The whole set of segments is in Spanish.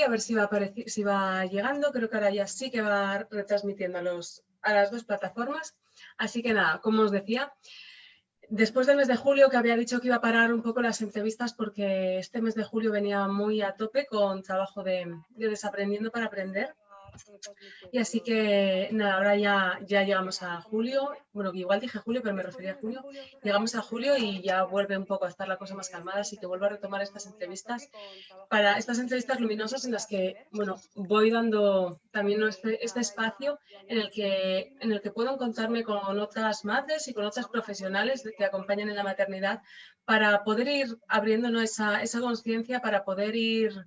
a ver si va llegando. Creo que ahora ya sí que va retransmitiendo a las dos plataformas. Así que nada, como os decía, después del mes de julio, que había dicho que iba a parar un poco las entrevistas porque este mes de julio venía muy a tope con trabajo de Desaprendiendo para Aprender. Y así que nada, ahora ya llegamos a julio. Bueno, que igual dije julio, pero me refería a junio. Llegamos a julio y ya vuelve un poco a estar la cosa más calmada, así que vuelvo a retomar estas entrevistas para estas entrevistas luminosas en las que, bueno, voy dando también este espacio en el que puedo encontrarme con otras madres y con otras profesionales que acompañan en la maternidad para poder ir abriendo, ¿no?, esa conciencia, para poder ir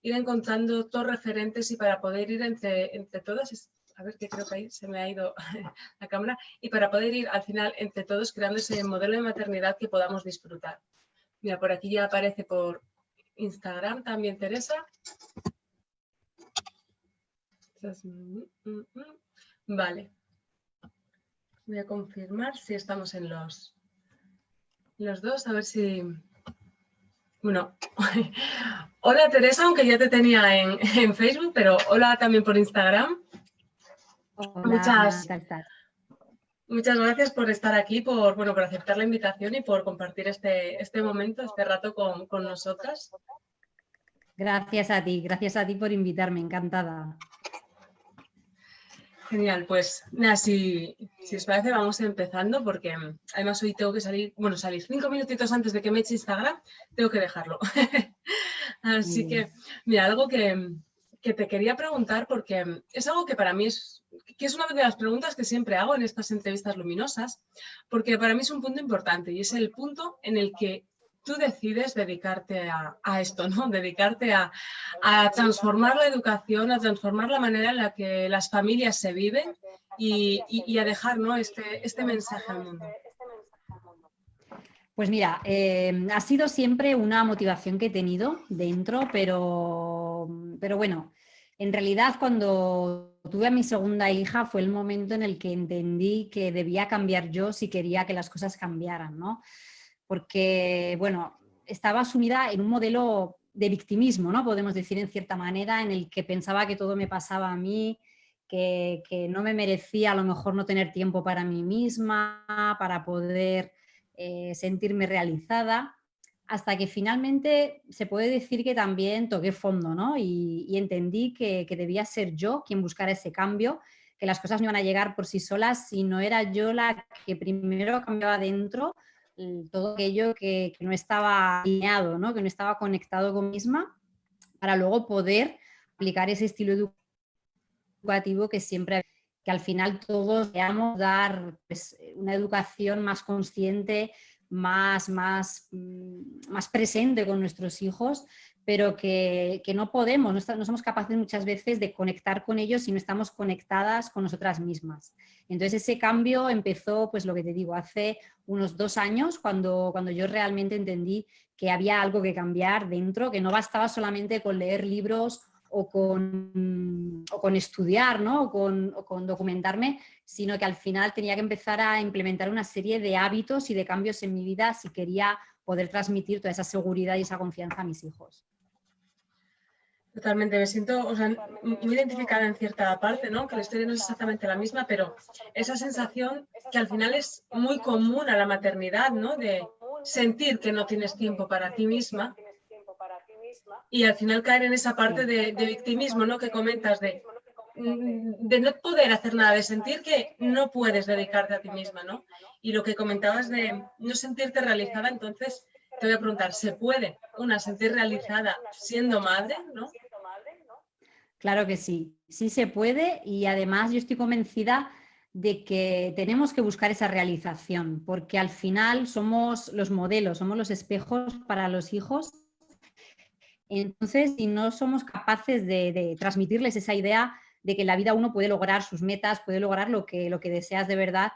encontrando todos referentes y para poder ir entre todas, a ver, que creo que ahí se me ha ido la cámara, y para poder ir al final entre todos creando ese modelo de maternidad que podamos disfrutar. Mira, por aquí ya aparece por Instagram también Teresa. Vale. Voy a confirmar si estamos en los dos, a ver si... Bueno, hola Teresa, aunque ya te tenía en Facebook, pero hola también por Instagram. Hola, Ana, Muchas, ¿qué tal estás? muchas gracias por estar aquí, por aceptar la invitación y por compartir este momento, este rato con nosotras. Gracias a ti por invitarme, encantada. Genial, pues nada, si os parece vamos empezando porque además hoy tengo que salir, bueno, salir 5 minutitos antes de que me eche Instagram, tengo que dejarlo. Muy Así bien. que, mira, algo que te quería preguntar porque es algo que para mí que es una de las preguntas que siempre hago en estas entrevistas luminosas, porque para mí es un punto importante y es el punto en el que tú decides dedicarte a esto, ¿no? Dedicarte a transformar la educación, a transformar la manera en la que las familias se viven y a dejar, ¿no?, este mensaje al mundo. Pues mira, ha sido siempre una motivación que he tenido dentro, pero bueno, en realidad cuando tuve a mi segunda hija fue el momento en el que entendí que debía cambiar yo si quería que las cosas cambiaran, ¿no? Porque, bueno, estaba sumida en un modelo de victimismo, ¿no? Podemos decir en cierta manera, en el que pensaba que todo me pasaba a mí, que no me merecía a lo mejor no tener tiempo para mí misma, para poder sentirme realizada, hasta que finalmente se puede decir que también toqué fondo, ¿no? Y entendí que debía ser yo quien buscara ese cambio, que las cosas no iban a llegar por sí solas si no era yo la que primero cambiaba dentro todo aquello que no estaba alineado, ¿no? Que no estaba conectado con misma, para luego poder aplicar ese estilo educativo que siempre, que al final todos queramos dar pues, una educación más consciente, más presente con nuestros hijos, pero que no podemos, no somos capaces muchas veces de conectar con ellos si no estamos conectadas con nosotras mismas. Entonces ese cambio empezó, pues lo que te digo, hace unos 2 años, cuando yo realmente entendí que había algo que cambiar dentro, que no bastaba solamente con leer libros o con estudiar, ¿no? o con documentarme, sino que al final tenía que empezar a implementar una serie de hábitos y de cambios en mi vida si quería poder transmitir toda esa seguridad y esa confianza a mis hijos. Totalmente, me siento, o sea, muy identificada en cierta parte, ¿no? Que la historia no es exactamente la misma, pero esa sensación que al final es muy común a la maternidad, ¿no? De sentir que no tienes tiempo para ti misma y al final caer en esa parte Sí. de victimismo, ¿no?, que comentas de no poder hacer nada, de sentir que no puedes dedicarte a ti misma, ¿no? Y lo que comentabas de no sentirte realizada, entonces te voy a preguntar, ¿se puede una sentir realizada siendo madre, ¿no? Claro que sí, sí se puede y además yo estoy convencida de que tenemos que buscar esa realización, porque al final somos los modelos, somos los espejos para los hijos. Entonces, si no somos capaces de transmitirles esa idea de que en la vida uno puede lograr sus metas, puede lograr lo que deseas de verdad,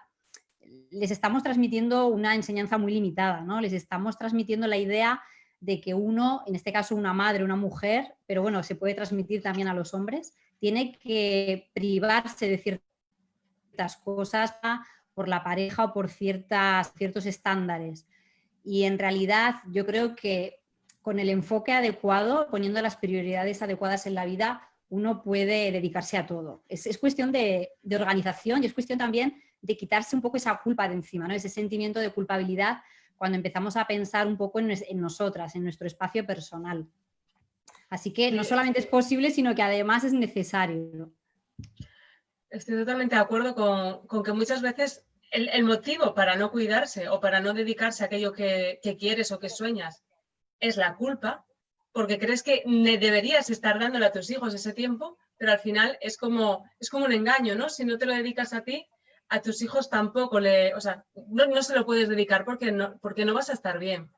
les estamos transmitiendo una enseñanza muy limitada, ¿no? Les estamos transmitiendo la idea de que uno, en este caso una madre, una mujer, pero bueno, se puede transmitir también a los hombres, tiene que privarse de ciertas cosas por la pareja o por ciertos estándares. Y en realidad yo creo que con el enfoque adecuado, poniendo las prioridades adecuadas en la vida, uno puede dedicarse a todo. Es cuestión de organización y es cuestión también de quitarse un poco esa culpa de encima, ¿no? Ese sentimiento de culpabilidad cuando empezamos a pensar un poco en nosotras, en nuestro espacio personal. Así que no solamente es posible, sino que además es necesario. Estoy totalmente de acuerdo con que muchas veces el motivo para no cuidarse o para no dedicarse a aquello que quieres o que sueñas es la culpa, porque crees que deberías estar dándole a tus hijos ese tiempo, pero al final es como un engaño, ¿no? Si no te lo dedicas a ti, a tus hijos tampoco o sea, no se lo puedes dedicar porque no vas a estar bien.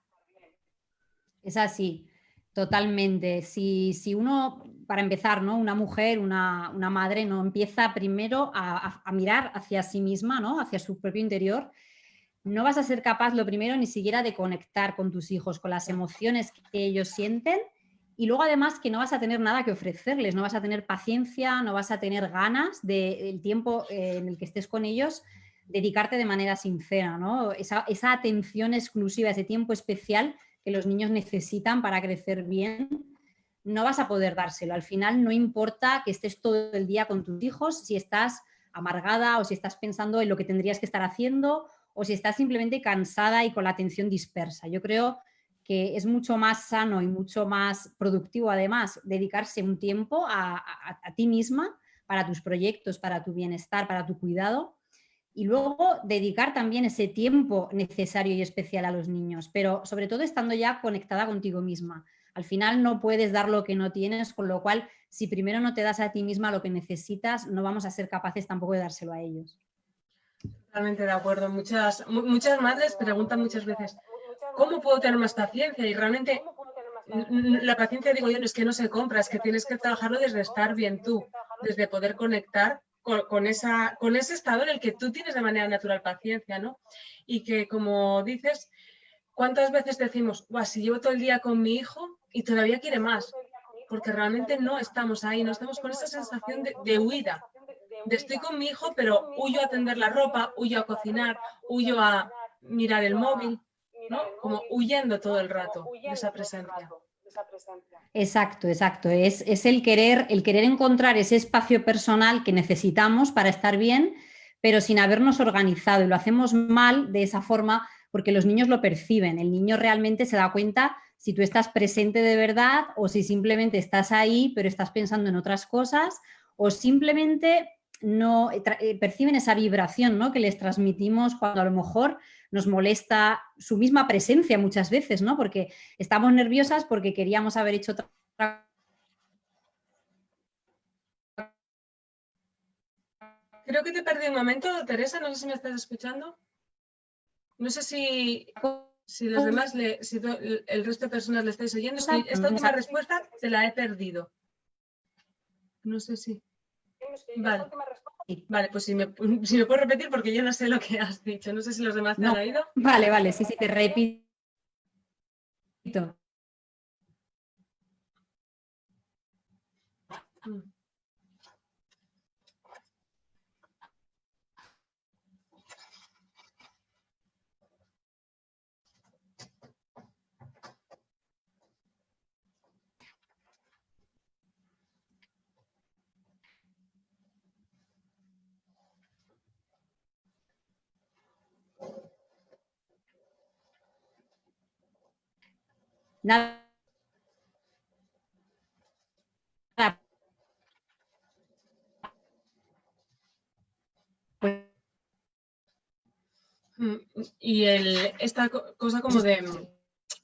Es así, totalmente. Si uno, para empezar, ¿no? Una mujer, una madre, no empieza primero a mirar hacia sí misma, ¿no? Hacia su propio interior, no vas a ser capaz, lo primero, ni siquiera de conectar con tus hijos, con las emociones que ellos sienten, y luego además que no vas a tener nada que ofrecerles, no vas a tener paciencia, no vas a tener ganas del tiempo en el que estés con ellos, dedicarte de manera sincera, ¿no? Esa atención exclusiva, ese tiempo especial que los niños necesitan para crecer bien, no vas a poder dárselo. Al final no importa que estés todo el día con tus hijos, si estás amargada o si estás pensando en lo que tendrías que estar haciendo o si estás simplemente cansada y con la atención dispersa. Yo creo que es mucho más sano y mucho más productivo, además, dedicarse un tiempo a ti misma para tus proyectos, para tu bienestar, para tu cuidado, y luego dedicar también ese tiempo necesario y especial a los niños, pero sobre todo estando ya conectada contigo misma. Al final no puedes dar lo que no tienes, con lo cual, si primero no te das a ti misma lo que necesitas, no vamos a ser capaces tampoco de dárselo a ellos. Totalmente de acuerdo. Muchas madres preguntan muchas veces, ¿cómo puedo tener más paciencia? Y realmente la paciencia, digo yo, no es que no se compra, es que tienes que trabajarlo desde estar bien tú, desde poder conectar con ese estado en el que tú tienes de manera natural paciencia, ¿no? Y que, como dices, ¿cuántas veces decimos, si llevo todo el día con mi hijo y todavía quiere más? Porque realmente no estamos ahí, no estamos con esa sensación de huida. De estoy con mi hijo, pero huyo a tender la ropa, huyo a cocinar, huyo a mirar el móvil, ¿no? Como huyendo todo el rato de esa presencia. Exacto, exacto. Es el querer encontrar ese espacio personal que necesitamos para estar bien, pero sin habernos organizado. Y lo hacemos mal de esa forma porque los niños lo perciben. El niño realmente se da cuenta si tú estás presente de verdad o si simplemente estás ahí, pero estás pensando en otras cosas, o simplemente no perciben esa vibración, ¿no? Que les transmitimos cuando a lo mejor nos molesta su misma presencia muchas veces, ¿no? Porque estamos nerviosas porque queríamos haber hecho otra. Creo que te perdí un momento, Teresa, no sé si me estás escuchando. No sé si los demás, si el resto de personas le estáis oyendo. Es que esta última respuesta te la he perdido. No sé si. Vale. Vale, pues si me puedes repetir porque yo no sé lo que has dicho. No sé si los demás te han oído. Vale, sí, te repito. Nada. Pues, y esta cosa como de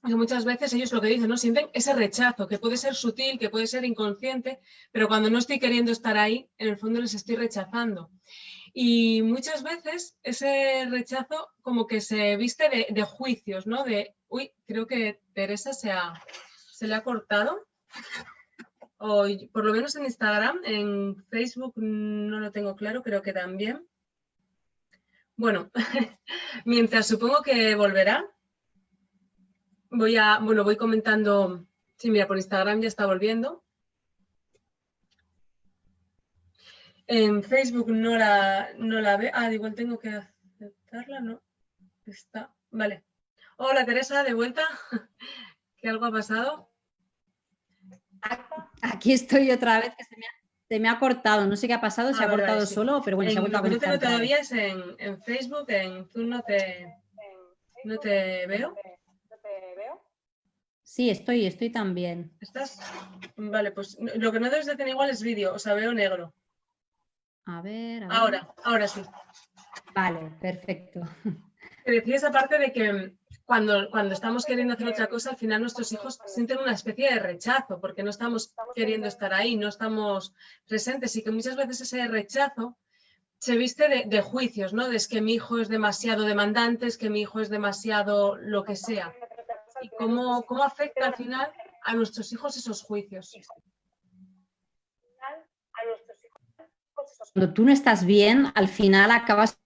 que muchas veces ellos lo que dicen, ¿no? Sienten ese rechazo, que puede ser sutil, que puede ser inconsciente, pero cuando no estoy queriendo estar ahí, en el fondo les estoy rechazando. Y muchas veces ese rechazo como que se viste de juicios, ¿no? De, uy, creo que Teresa se le ha cortado. O por lo menos en Instagram, en Facebook no lo tengo claro, creo que también. Bueno, mientras supongo que volverá, voy comentando. Sí, mira, por Instagram ya está volviendo. En Facebook no la ve. Igual tengo que aceptarla, ¿no? Está. Vale. Hola, Teresa, de vuelta. ¿Que algo ha pasado? Aquí estoy otra vez, que se me ha cortado. No sé qué ha pasado, se ha Vale, vale, cortado sí. solo, pero bueno, se ha vuelto Lo a que no te conectar veo otra vez. todavía es en Facebook, en Zoom no te veo. Sí, estoy también. ¿Estás? Vale, pues lo que no debes de tener igual es vídeo, o sea, veo negro. A ver, a ver. Ahora sí. Vale, perfecto. Te decía esa parte de que cuando estamos queriendo hacer otra cosa, al final nuestros hijos sienten una especie de rechazo, porque no estamos queriendo estar ahí, no estamos presentes y que muchas veces ese rechazo se viste de juicios, ¿no? De es que mi hijo es demasiado demandante, es que mi hijo es demasiado lo que sea. ¿Y cómo afecta al final a nuestros hijos esos juicios? Cuando tú no estás bien, al final acabas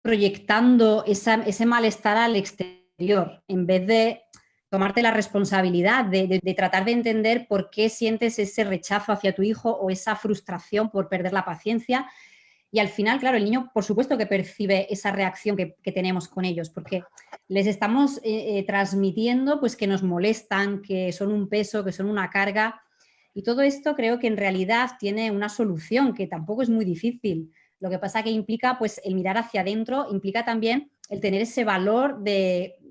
proyectando ese malestar al exterior, en vez de tomarte la responsabilidad de tratar de entender por qué sientes ese rechazo hacia tu hijo o esa frustración por perder la paciencia. Y al final, claro, el niño, por supuesto que percibe esa reacción que tenemos con ellos, porque les estamos transmitiendo pues que nos molestan, que son un peso, que son una carga. Y todo esto creo que en realidad tiene una solución, que tampoco es muy difícil. Lo que pasa que implica pues el mirar hacia adentro, implica también el tener ese valor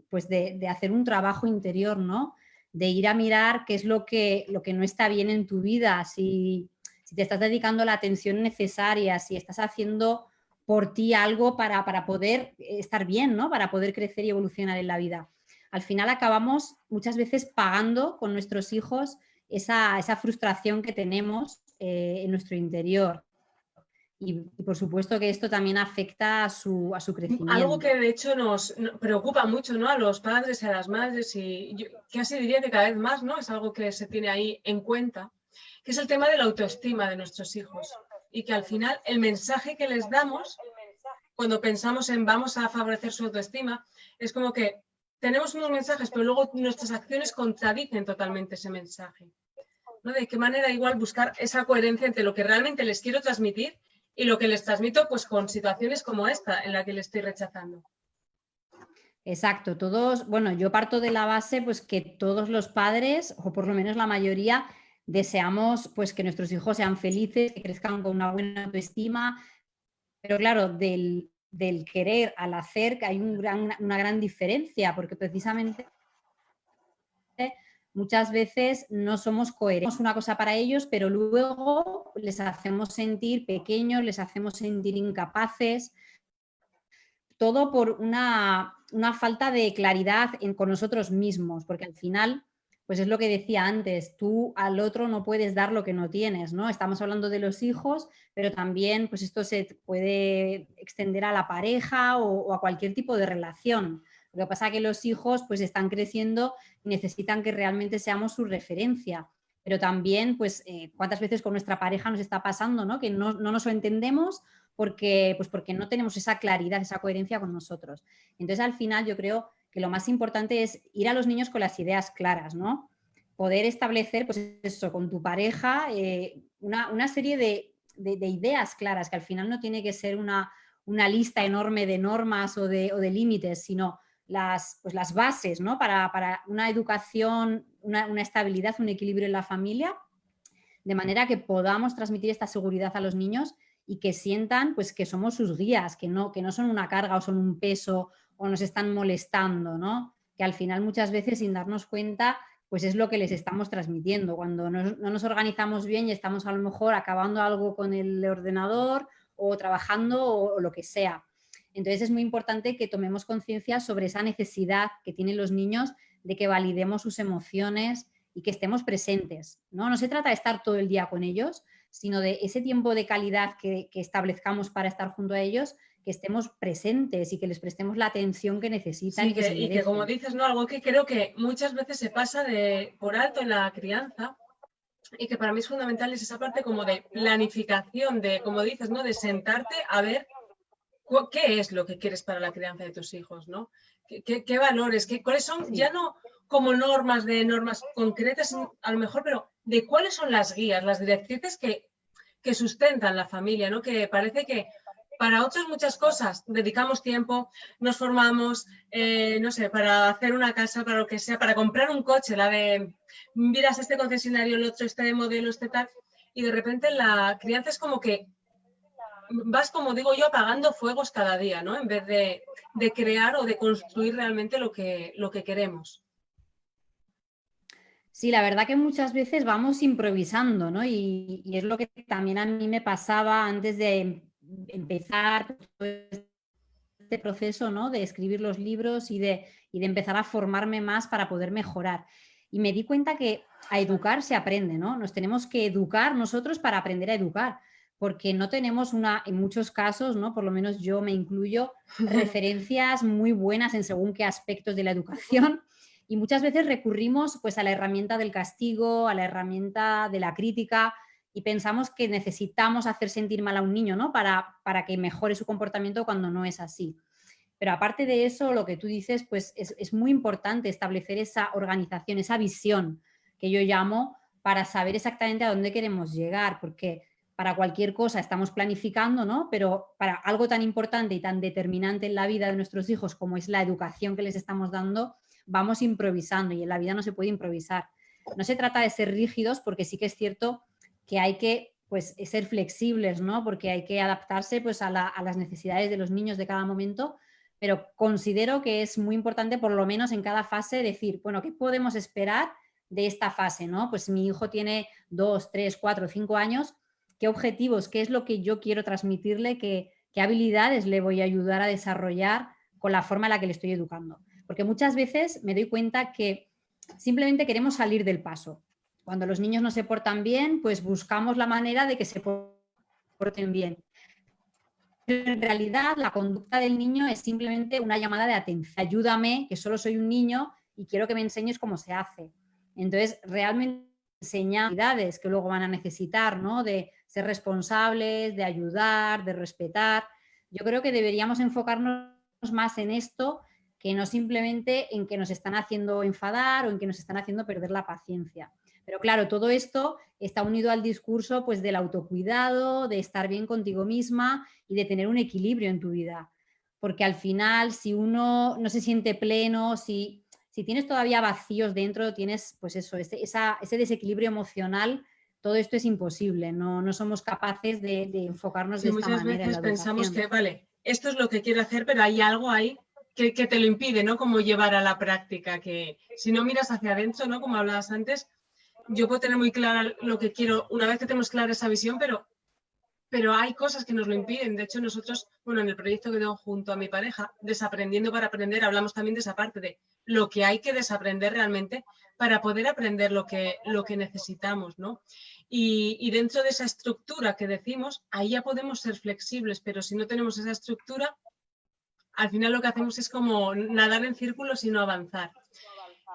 pues de hacer un trabajo interior, ¿no? De ir a mirar qué es lo que no está bien en tu vida, si te estás dedicando la atención necesaria, si estás haciendo por ti algo para poder estar bien, ¿no? Para poder crecer y evolucionar en la vida. Al final acabamos muchas veces pagando con nuestros hijos esa frustración que tenemos en nuestro interior. Y por supuesto que esto también afecta a su crecimiento. Algo que de hecho nos preocupa mucho, ¿no? A los padres y a las madres y yo casi diría que cada vez más, ¿no? Es algo que se tiene ahí en cuenta, que es el tema de la autoestima de nuestros hijos y que al final el mensaje que les damos cuando pensamos en vamos a favorecer su autoestima es como que tenemos unos mensajes pero luego nuestras acciones contradicen totalmente ese mensaje, ¿no? De qué manera igual buscar esa coherencia entre lo que realmente les quiero transmitir y lo que les transmito pues con situaciones como esta en la que les estoy rechazando. Exacto, todos, bueno, yo parto de la base pues que todos los padres, o por lo menos la mayoría, deseamos pues que nuestros hijos sean felices, que crezcan con una buena autoestima, pero claro, del querer al hacer hay una gran diferencia, porque precisamente muchas veces no somos coherentes. Una cosa para ellos, pero luego les hacemos sentir pequeños, les hacemos sentir incapaces, todo por una falta de claridad con nosotros mismos, porque al final, pues es lo que decía antes, tú al otro no puedes dar lo que no tienes, ¿no? Estamos hablando de los hijos, pero también pues esto se puede extender a la pareja o a cualquier tipo de relación. Lo que pasa es que los hijos pues están creciendo y necesitan que realmente seamos su referencia. Pero también, pues, cuántas veces con nuestra pareja nos está pasando, ¿no? Que no nos entendemos porque no tenemos esa claridad, esa coherencia con nosotros. Entonces, al final, yo creo que lo más importante es ir a los niños con las ideas claras, ¿no? Poder establecer, pues eso, con tu pareja, una serie de ideas claras, que al final no tiene que ser una lista enorme de normas o de límites, sino las bases, ¿no? Para una educación, una estabilidad, un equilibrio en la familia, de manera que podamos transmitir esta seguridad a los niños y que sientan pues que somos sus guías, que no son una carga o son un peso o nos están molestando, ¿no? Que al final muchas veces sin darnos cuenta pues es lo que les estamos transmitiendo. Cuando no nos organizamos bien y estamos a lo mejor acabando algo con el ordenador o trabajando o lo que sea. Entonces es muy importante que tomemos conciencia sobre esa necesidad que tienen los niños de que validemos sus emociones y que estemos presentes, ¿no? No se trata de estar todo el día con ellos, sino de ese tiempo de calidad que establezcamos para estar junto a ellos, que estemos presentes y que les prestemos la atención que necesitan Sí, y que se merecen. Y que como dices, ¿no? Algo que creo que muchas veces se pasa por alto en la crianza y que para mí es fundamental es esa parte como de planificación, de, como dices, ¿no? De sentarte a ver qué es lo que quieres para la crianza de tus hijos, ¿no? ¿Qué valores? ¿Cuáles son? Sí. Ya no como normas concretas a lo mejor, pero de cuáles son las guías, las directrices que sustentan la familia, ¿no? Que parece que para otras muchas cosas dedicamos tiempo, nos formamos, no sé, para hacer una casa, para lo que sea, para comprar un coche, la de miras este concesionario, el otro, este de modelo, este tal, y de repente la crianza es como que vas, como digo yo, apagando fuegos cada día, ¿no? En vez de crear o de construir realmente lo que queremos. Sí, la verdad que muchas veces vamos improvisando, ¿no? Y es lo que también a mí me pasaba antes de empezar todo este proceso, ¿no? De escribir los libros y de empezar a formarme más para poder mejorar. Y me di cuenta que a educar se aprende, ¿no? Nos tenemos que educar nosotros para aprender a educar, porque no tenemos en muchos casos, ¿no? Por lo menos yo me incluyo, referencias muy buenas en según qué aspectos de la educación. Y muchas veces recurrimos pues a la herramienta del castigo, a la herramienta de la crítica, y pensamos que necesitamos hacer sentir mal a un niño, ¿no? Para que mejore su comportamiento cuando no es así. Pero aparte de eso, lo que tú dices, pues es muy importante establecer esa organización, esa visión que yo llamo, para saber exactamente a dónde queremos llegar, porque para cualquier cosa estamos planificando, ¿no? Pero para algo tan importante y tan determinante en la vida de nuestros hijos como es la educación que les estamos dando, vamos improvisando, y en la vida no se puede improvisar. No se trata de ser rígidos, porque sí que es cierto que hay que pues, ser flexibles, ¿no? Porque hay que adaptarse pues, a las necesidades de los niños de cada momento, pero considero que es muy importante, por lo menos en cada fase, decir, bueno, ¿qué podemos esperar de esta fase, ¿no? Pues mi hijo tiene 2, 3, 4, 5 años, ¿qué objetivos, qué es lo que yo quiero transmitirle, qué habilidades le voy a ayudar a desarrollar con la forma en la que le estoy educando? Porque muchas veces me doy cuenta que simplemente queremos salir del paso. Cuando los niños no se portan bien, pues buscamos la manera de que se porten bien. Pero en realidad la conducta del niño es simplemente una llamada de atención. Ayúdame, que solo soy un niño y quiero que me enseñes cómo se hace. Entonces, realmente enseñar habilidades que luego van a necesitar, ¿no? De ser responsables, de ayudar, de respetar. Yo creo que deberíamos enfocarnos más en esto, que no simplemente en que nos están haciendo enfadar o en que nos están haciendo perder la paciencia. Pero claro, todo esto está unido al discurso pues, del autocuidado, de estar bien contigo misma y de tener un equilibrio en tu vida. Porque al final, si uno no se siente pleno, si tienes todavía vacíos dentro, tienes pues eso, ese desequilibrio emocional, todo esto es imposible. No somos capaces de enfocarnos Sí, de esta muchas manera en veces la pensamos educación. que, vale, esto es lo que quiero hacer, pero hay algo ahí que te lo impide, ¿no? Como llevar a la práctica, que si no miras hacia adentro, ¿no? Como hablabas antes, yo puedo tener muy clara lo que quiero una vez que tenemos clara esa visión, pero hay cosas que nos lo impiden. De hecho, nosotros, bueno, en el proyecto que tengo junto a mi pareja, Desaprendiendo para Aprender, hablamos también de esa parte de lo que hay que desaprender realmente para poder aprender lo que necesitamos, ¿no? Y dentro de esa estructura que decimos, ahí ya podemos ser flexibles, pero si no tenemos esa estructura, al final lo que hacemos es como nadar en círculos y no avanzar.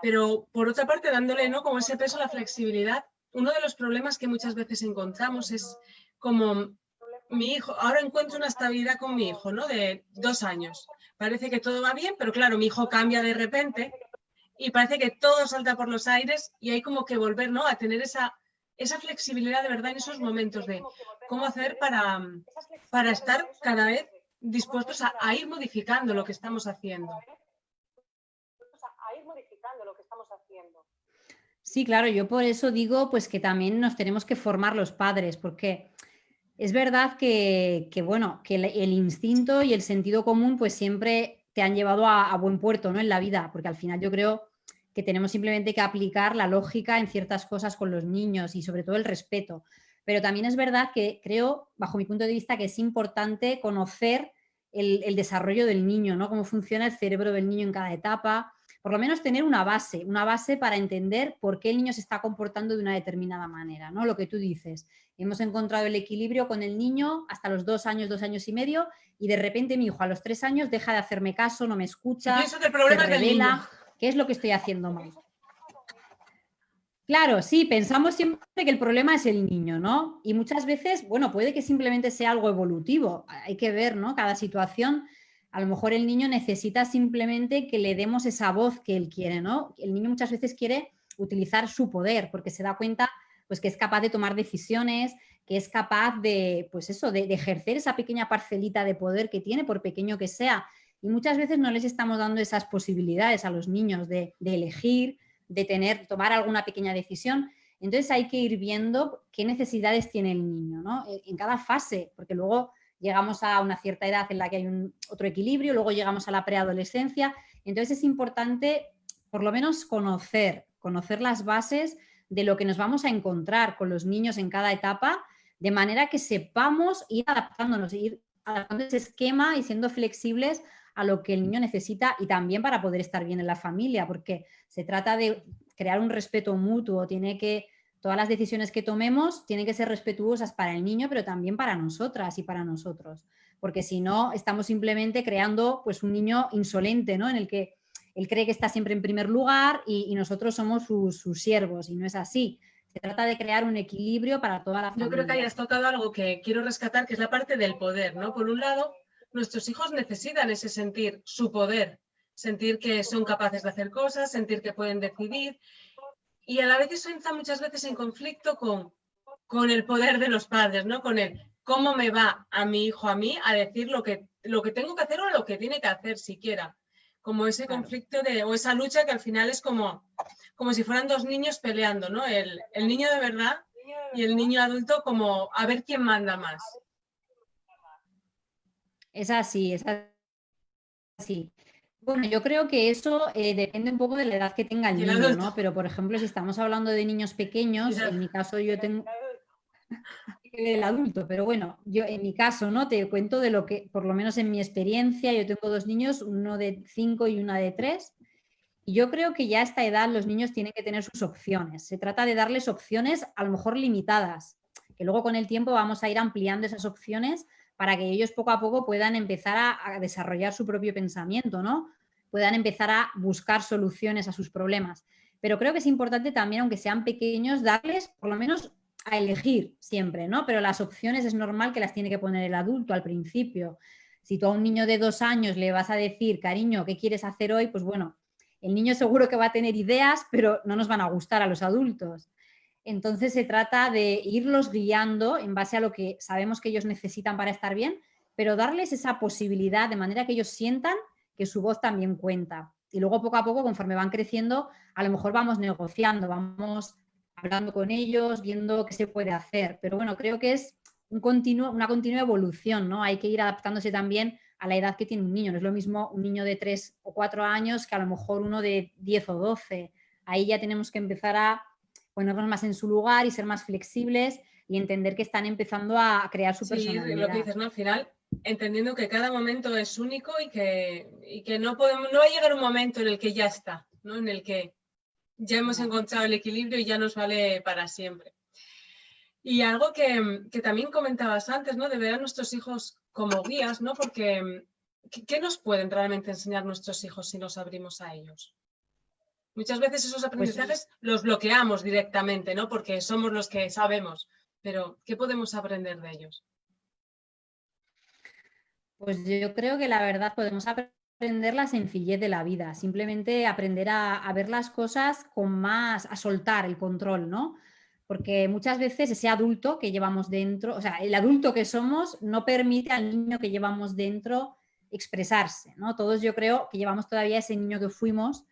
Pero por otra parte, dándole, ¿no? Como ese peso a la flexibilidad, uno de los problemas que muchas veces encontramos es como mi hijo, ahora encuentro una estabilidad con mi hijo, ¿no? De 2 años. Parece que todo va bien, pero claro, mi hijo cambia de repente y parece que todo salta por los aires y hay como que volver, ¿no? A tener esa flexibilidad de verdad en esos momentos de cómo hacer para estar cada vez dispuestos a ir modificando lo que estamos haciendo. Sí, claro, yo por eso digo pues que también nos tenemos que formar los padres, porque es verdad bueno, que el instinto y el sentido común pues siempre te han llevado a buen puerto, ¿no? En la vida, porque al final yo creo que tenemos simplemente que aplicar la lógica en ciertas cosas con los niños y sobre todo el respeto. Pero también es verdad que creo, bajo mi punto de vista, que es importante conocer el desarrollo del niño, ¿no? Cómo funciona el cerebro del niño en cada etapa, por lo menos tener una base para entender por qué el niño se está comportando de una determinada manera, ¿no? Lo que tú dices. Hemos encontrado el equilibrio con el niño hasta los 2 años, 2 años y medio, y de repente mi hijo a los 3 años deja de hacerme caso, no me Y escucha, pienso que el se problema es del niño. revela. ¿Qué es lo que estoy haciendo mal? Claro, sí, pensamos siempre que el problema es el niño, ¿no? Y muchas veces, bueno, puede que simplemente sea algo evolutivo. Hay que ver, ¿no? Cada situación, a lo mejor el niño necesita simplemente que le demos esa voz que él quiere, ¿no? El niño muchas veces quiere utilizar su poder porque se da cuenta pues que es capaz de tomar decisiones, que es capaz de, pues eso, de ejercer esa pequeña parcelita de poder que tiene, por pequeño que sea. Y muchas veces no les estamos dando esas posibilidades a los niños de elegir, de tomar alguna pequeña decisión. Entonces hay que ir viendo qué necesidades tiene el niño, ¿no? En cada fase, porque luego llegamos a una cierta edad en la que hay otro equilibrio, luego llegamos a la preadolescencia. Entonces es importante, por lo menos, conocer las bases de lo que nos vamos a encontrar con los niños en cada etapa, de manera que sepamos ir adaptándonos, ir adaptando ese esquema y siendo flexibles a lo que el niño necesita y también para poder estar bien en la familia, porque se trata de crear un respeto mutuo, todas las decisiones que tomemos tienen que ser respetuosas para el niño, pero también para nosotras y para nosotros, porque si no, estamos simplemente creando pues un niño insolente, ¿no? En el que él cree que está siempre en primer lugar y nosotros somos sus siervos, y no es así. Se trata de crear un equilibrio para toda la familia. Yo creo que ahí has tocado algo que quiero rescatar, que es la parte del poder, ¿no? Por un lado, nuestros hijos necesitan ese sentir su poder, sentir que son capaces de hacer cosas, sentir que pueden decidir, y a la vez eso entra muchas veces en conflicto con el poder de los padres, ¿no? Con el cómo me va a mi hijo a mí a decir lo que tengo que hacer o lo que tiene que hacer siquiera. Como ese conflicto o esa lucha que al final es como si fueran dos niños peleando, ¿no? El niño de verdad y el niño adulto, como a ver quién manda más. Es así, es así. Bueno, yo creo que eso depende un poco de la edad que tenga el niño, ¿no? Pero, por ejemplo, si estamos hablando de niños pequeños, en mi caso yo tengo el adulto, pero bueno, yo en mi caso, ¿no? Te cuento de lo que, por lo menos en mi experiencia, yo tengo dos niños, uno de 5 y una de 3, y yo creo que ya a esta edad los niños tienen que tener sus opciones. Se trata de darles opciones a lo mejor limitadas, que luego con el tiempo vamos a ir ampliando esas opciones para que ellos poco a poco puedan empezar a desarrollar su propio pensamiento, ¿no? Puedan empezar a buscar soluciones a sus problemas. Pero creo que es importante también, aunque sean pequeños, darles por lo menos a elegir siempre, ¿no? Pero las opciones es normal que las tiene que poner el adulto al principio. Si tú a un niño de 2 años le vas a decir, cariño, ¿qué quieres hacer hoy? Pues bueno, el niño seguro que va a tener ideas, pero no nos van a gustar a los adultos. Entonces se trata de irlos guiando en base a lo que sabemos que ellos necesitan para estar bien, pero darles esa posibilidad de manera que ellos sientan que su voz también cuenta. Y luego poco a poco, conforme van creciendo, a lo mejor vamos negociando, vamos hablando con ellos, viendo qué se puede hacer. Pero bueno, creo que es una continua evolución, ¿no? Hay que ir adaptándose también a la edad que tiene un niño. No es lo mismo un niño de 3 o 4 años que a lo mejor uno de 10 o 12. Ahí ya tenemos que empezar a ponernos más en su lugar y ser más flexibles y entender que están empezando a crear su personalidad. Sí, lo que dices, ¿no? Al final, entendiendo que cada momento es único y que no va a llegar un momento en el que ya está, ¿no? En el que ya hemos encontrado el equilibrio y ya nos vale para siempre. Y algo que también comentabas antes, ¿no? De ver a nuestros hijos como guías, ¿no? Porque ¿qué nos pueden realmente enseñar nuestros hijos si nos abrimos a ellos? Muchas veces esos aprendizajes los bloqueamos directamente, ¿no? Porque somos los que sabemos, pero ¿qué podemos aprender de ellos? Pues yo creo que la verdad podemos aprender la sencillez de la vida, simplemente aprender a ver las cosas con más, a soltar el control, ¿no? Porque muchas veces ese adulto que llevamos dentro, o sea, el adulto que somos no permite al niño que llevamos dentro expresarse, ¿no? Todos yo creo que llevamos todavía ese niño que fuimos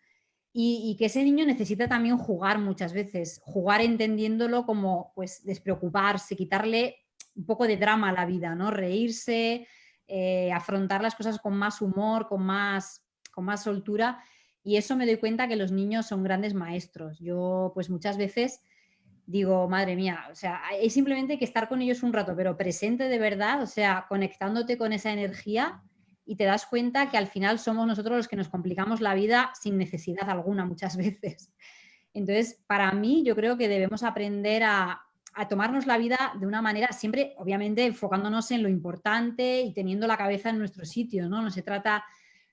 y que ese niño necesita también jugar muchas veces, jugar entendiéndolo como pues despreocuparse, quitarle un poco de drama a la vida, ¿no? Reírse, afrontar las cosas con más humor, con más soltura, y eso me doy cuenta que los niños son grandes maestros. Yo pues muchas veces digo, madre mía, o sea, hay simplemente que estar con ellos un rato, pero presente de verdad, o sea, conectándote con esa energía y te das cuenta que al final somos nosotros los que nos complicamos la vida sin necesidad alguna muchas veces. Entonces, para mí, yo creo que debemos aprender a tomarnos la vida de una manera, siempre, obviamente, enfocándonos en lo importante y teniendo la cabeza en nuestro sitio, ¿no? No se trata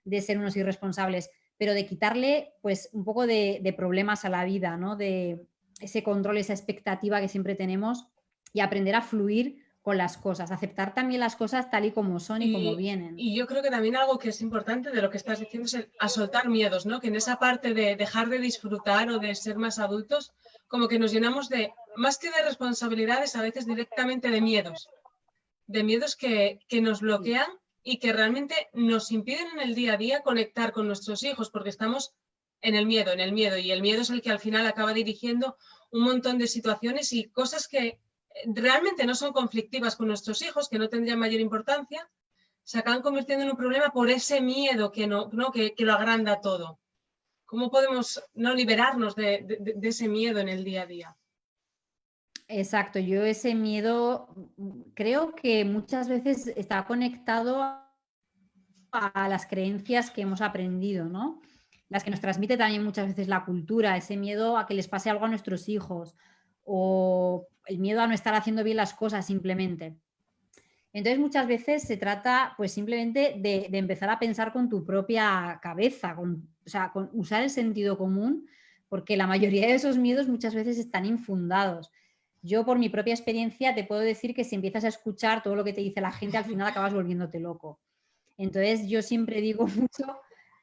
de ser unos irresponsables, pero de quitarle, pues, un poco de problemas a la vida, ¿no? De ese control, esa expectativa que siempre tenemos y aprender a fluir con las cosas, aceptar también las cosas tal y como son y como vienen. Y yo creo que también algo que es importante de lo que estás diciendo es a soltar miedos, ¿no? Que en esa parte de dejar de disfrutar o de ser más adultos, como que nos llenamos de más que de responsabilidades, a veces directamente de miedos que nos bloquean y que realmente nos impiden en el día a día conectar con nuestros hijos, porque estamos en el miedo, y el miedo es el que al final acaba dirigiendo un montón de situaciones y cosas que realmente no son conflictivas con nuestros hijos, que no tendrían mayor importancia, se acaban convirtiendo en un problema por ese miedo que lo agranda todo. ¿Cómo podemos no liberarnos de ese miedo en el día a día? Exacto, yo ese miedo creo que muchas veces está conectado a las creencias que hemos aprendido, ¿no? Las que nos transmite también muchas veces la cultura, ese miedo a que les pase algo a nuestros hijos o el miedo a no estar haciendo bien las cosas simplemente. Entonces muchas veces se trata pues simplemente de empezar a pensar con tu propia cabeza, o sea, con usar el sentido común, porque la mayoría de esos miedos muchas veces están infundados. Yo por mi propia experiencia te puedo decir que si empiezas a escuchar todo lo que te dice la gente, al final acabas volviéndote loco. Entonces yo siempre digo mucho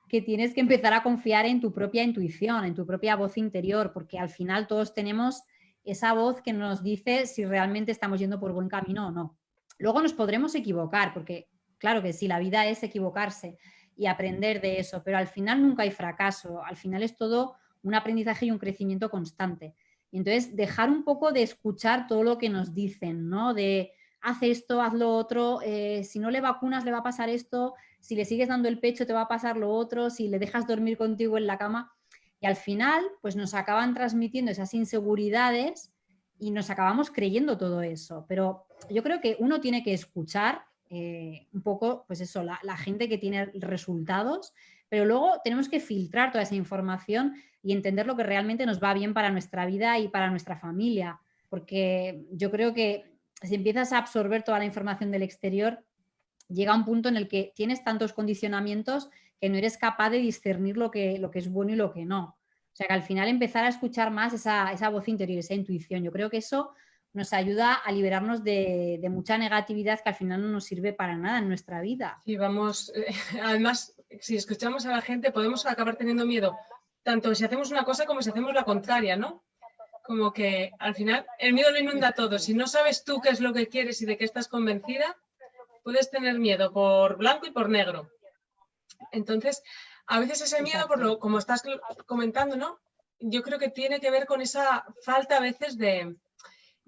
que tienes que empezar a confiar en tu propia intuición, en tu propia voz interior, porque al final todos tenemos esa voz que nos dice si realmente estamos yendo por buen camino o no. Luego nos podremos equivocar, porque claro que sí, la vida es equivocarse y aprender de eso, pero al final nunca hay fracaso, al final es todo un aprendizaje y un crecimiento constante. Y entonces dejar un poco de escuchar todo lo que nos dicen, ¿no? De haz esto, haz lo otro, si no le vacunas le va a pasar esto, si le sigues dando el pecho te va a pasar lo otro, si le dejas dormir contigo en la cama. Y al final, pues nos acaban transmitiendo esas inseguridades y nos acabamos creyendo todo eso. Pero yo creo que uno tiene que escuchar un poco, pues eso, la gente que tiene resultados, pero luego tenemos que filtrar toda esa información y entender lo que realmente nos va bien para nuestra vida y para nuestra familia. Porque yo creo que si empiezas a absorber toda la información del exterior, llega un punto en el que tienes tantos condicionamientos que no eres capaz de discernir lo que es bueno y lo que no. O sea que al final empezar a escuchar más esa voz interior, esa intuición. Yo creo que eso nos ayuda a liberarnos de mucha negatividad que al final no nos sirve para nada en nuestra vida. Sí, vamos, además, si escuchamos a la gente podemos acabar teniendo miedo, tanto si hacemos una cosa como si hacemos la contraria, ¿no? Como que al final el miedo lo inunda todo. Si no sabes tú qué es lo que quieres y de qué estás convencida, puedes tener miedo por blanco y por negro. Entonces, a veces ese miedo, como estás comentando, ¿no? Yo creo que tiene que ver con esa falta a veces de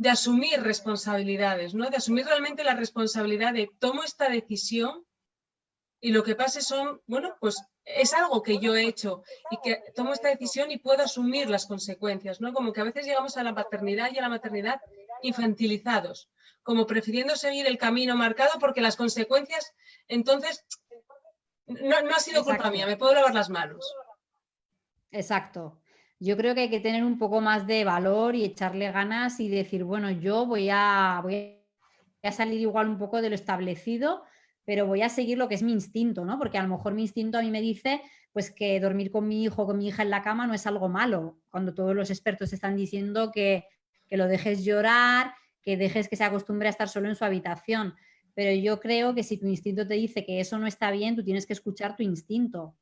asumir responsabilidades, ¿no? De asumir realmente la responsabilidad de tomo esta decisión y lo que pase son, bueno, pues es algo que yo he hecho y que tomo esta decisión y puedo asumir las consecuencias, ¿no? Como que a veces llegamos a la paternidad y a la maternidad infantilizados, como prefiriendo seguir el camino marcado porque las consecuencias, entonces, no ha sido culpa mía, me puedo lavar las manos. Exacto. Yo creo que hay que tener un poco más de valor y echarle ganas y decir, bueno, yo voy a salir igual un poco de lo establecido, pero voy a seguir lo que es mi instinto, ¿no? Porque a lo mejor mi instinto a mí me dice pues que dormir con mi hijo o con mi hija en la cama no es algo malo, cuando todos los expertos están diciendo que lo dejes llorar, que dejes que se acostumbre a estar solo en su habitación. Pero yo creo que si tu instinto te dice que eso no está bien, tú tienes que escuchar tu instinto.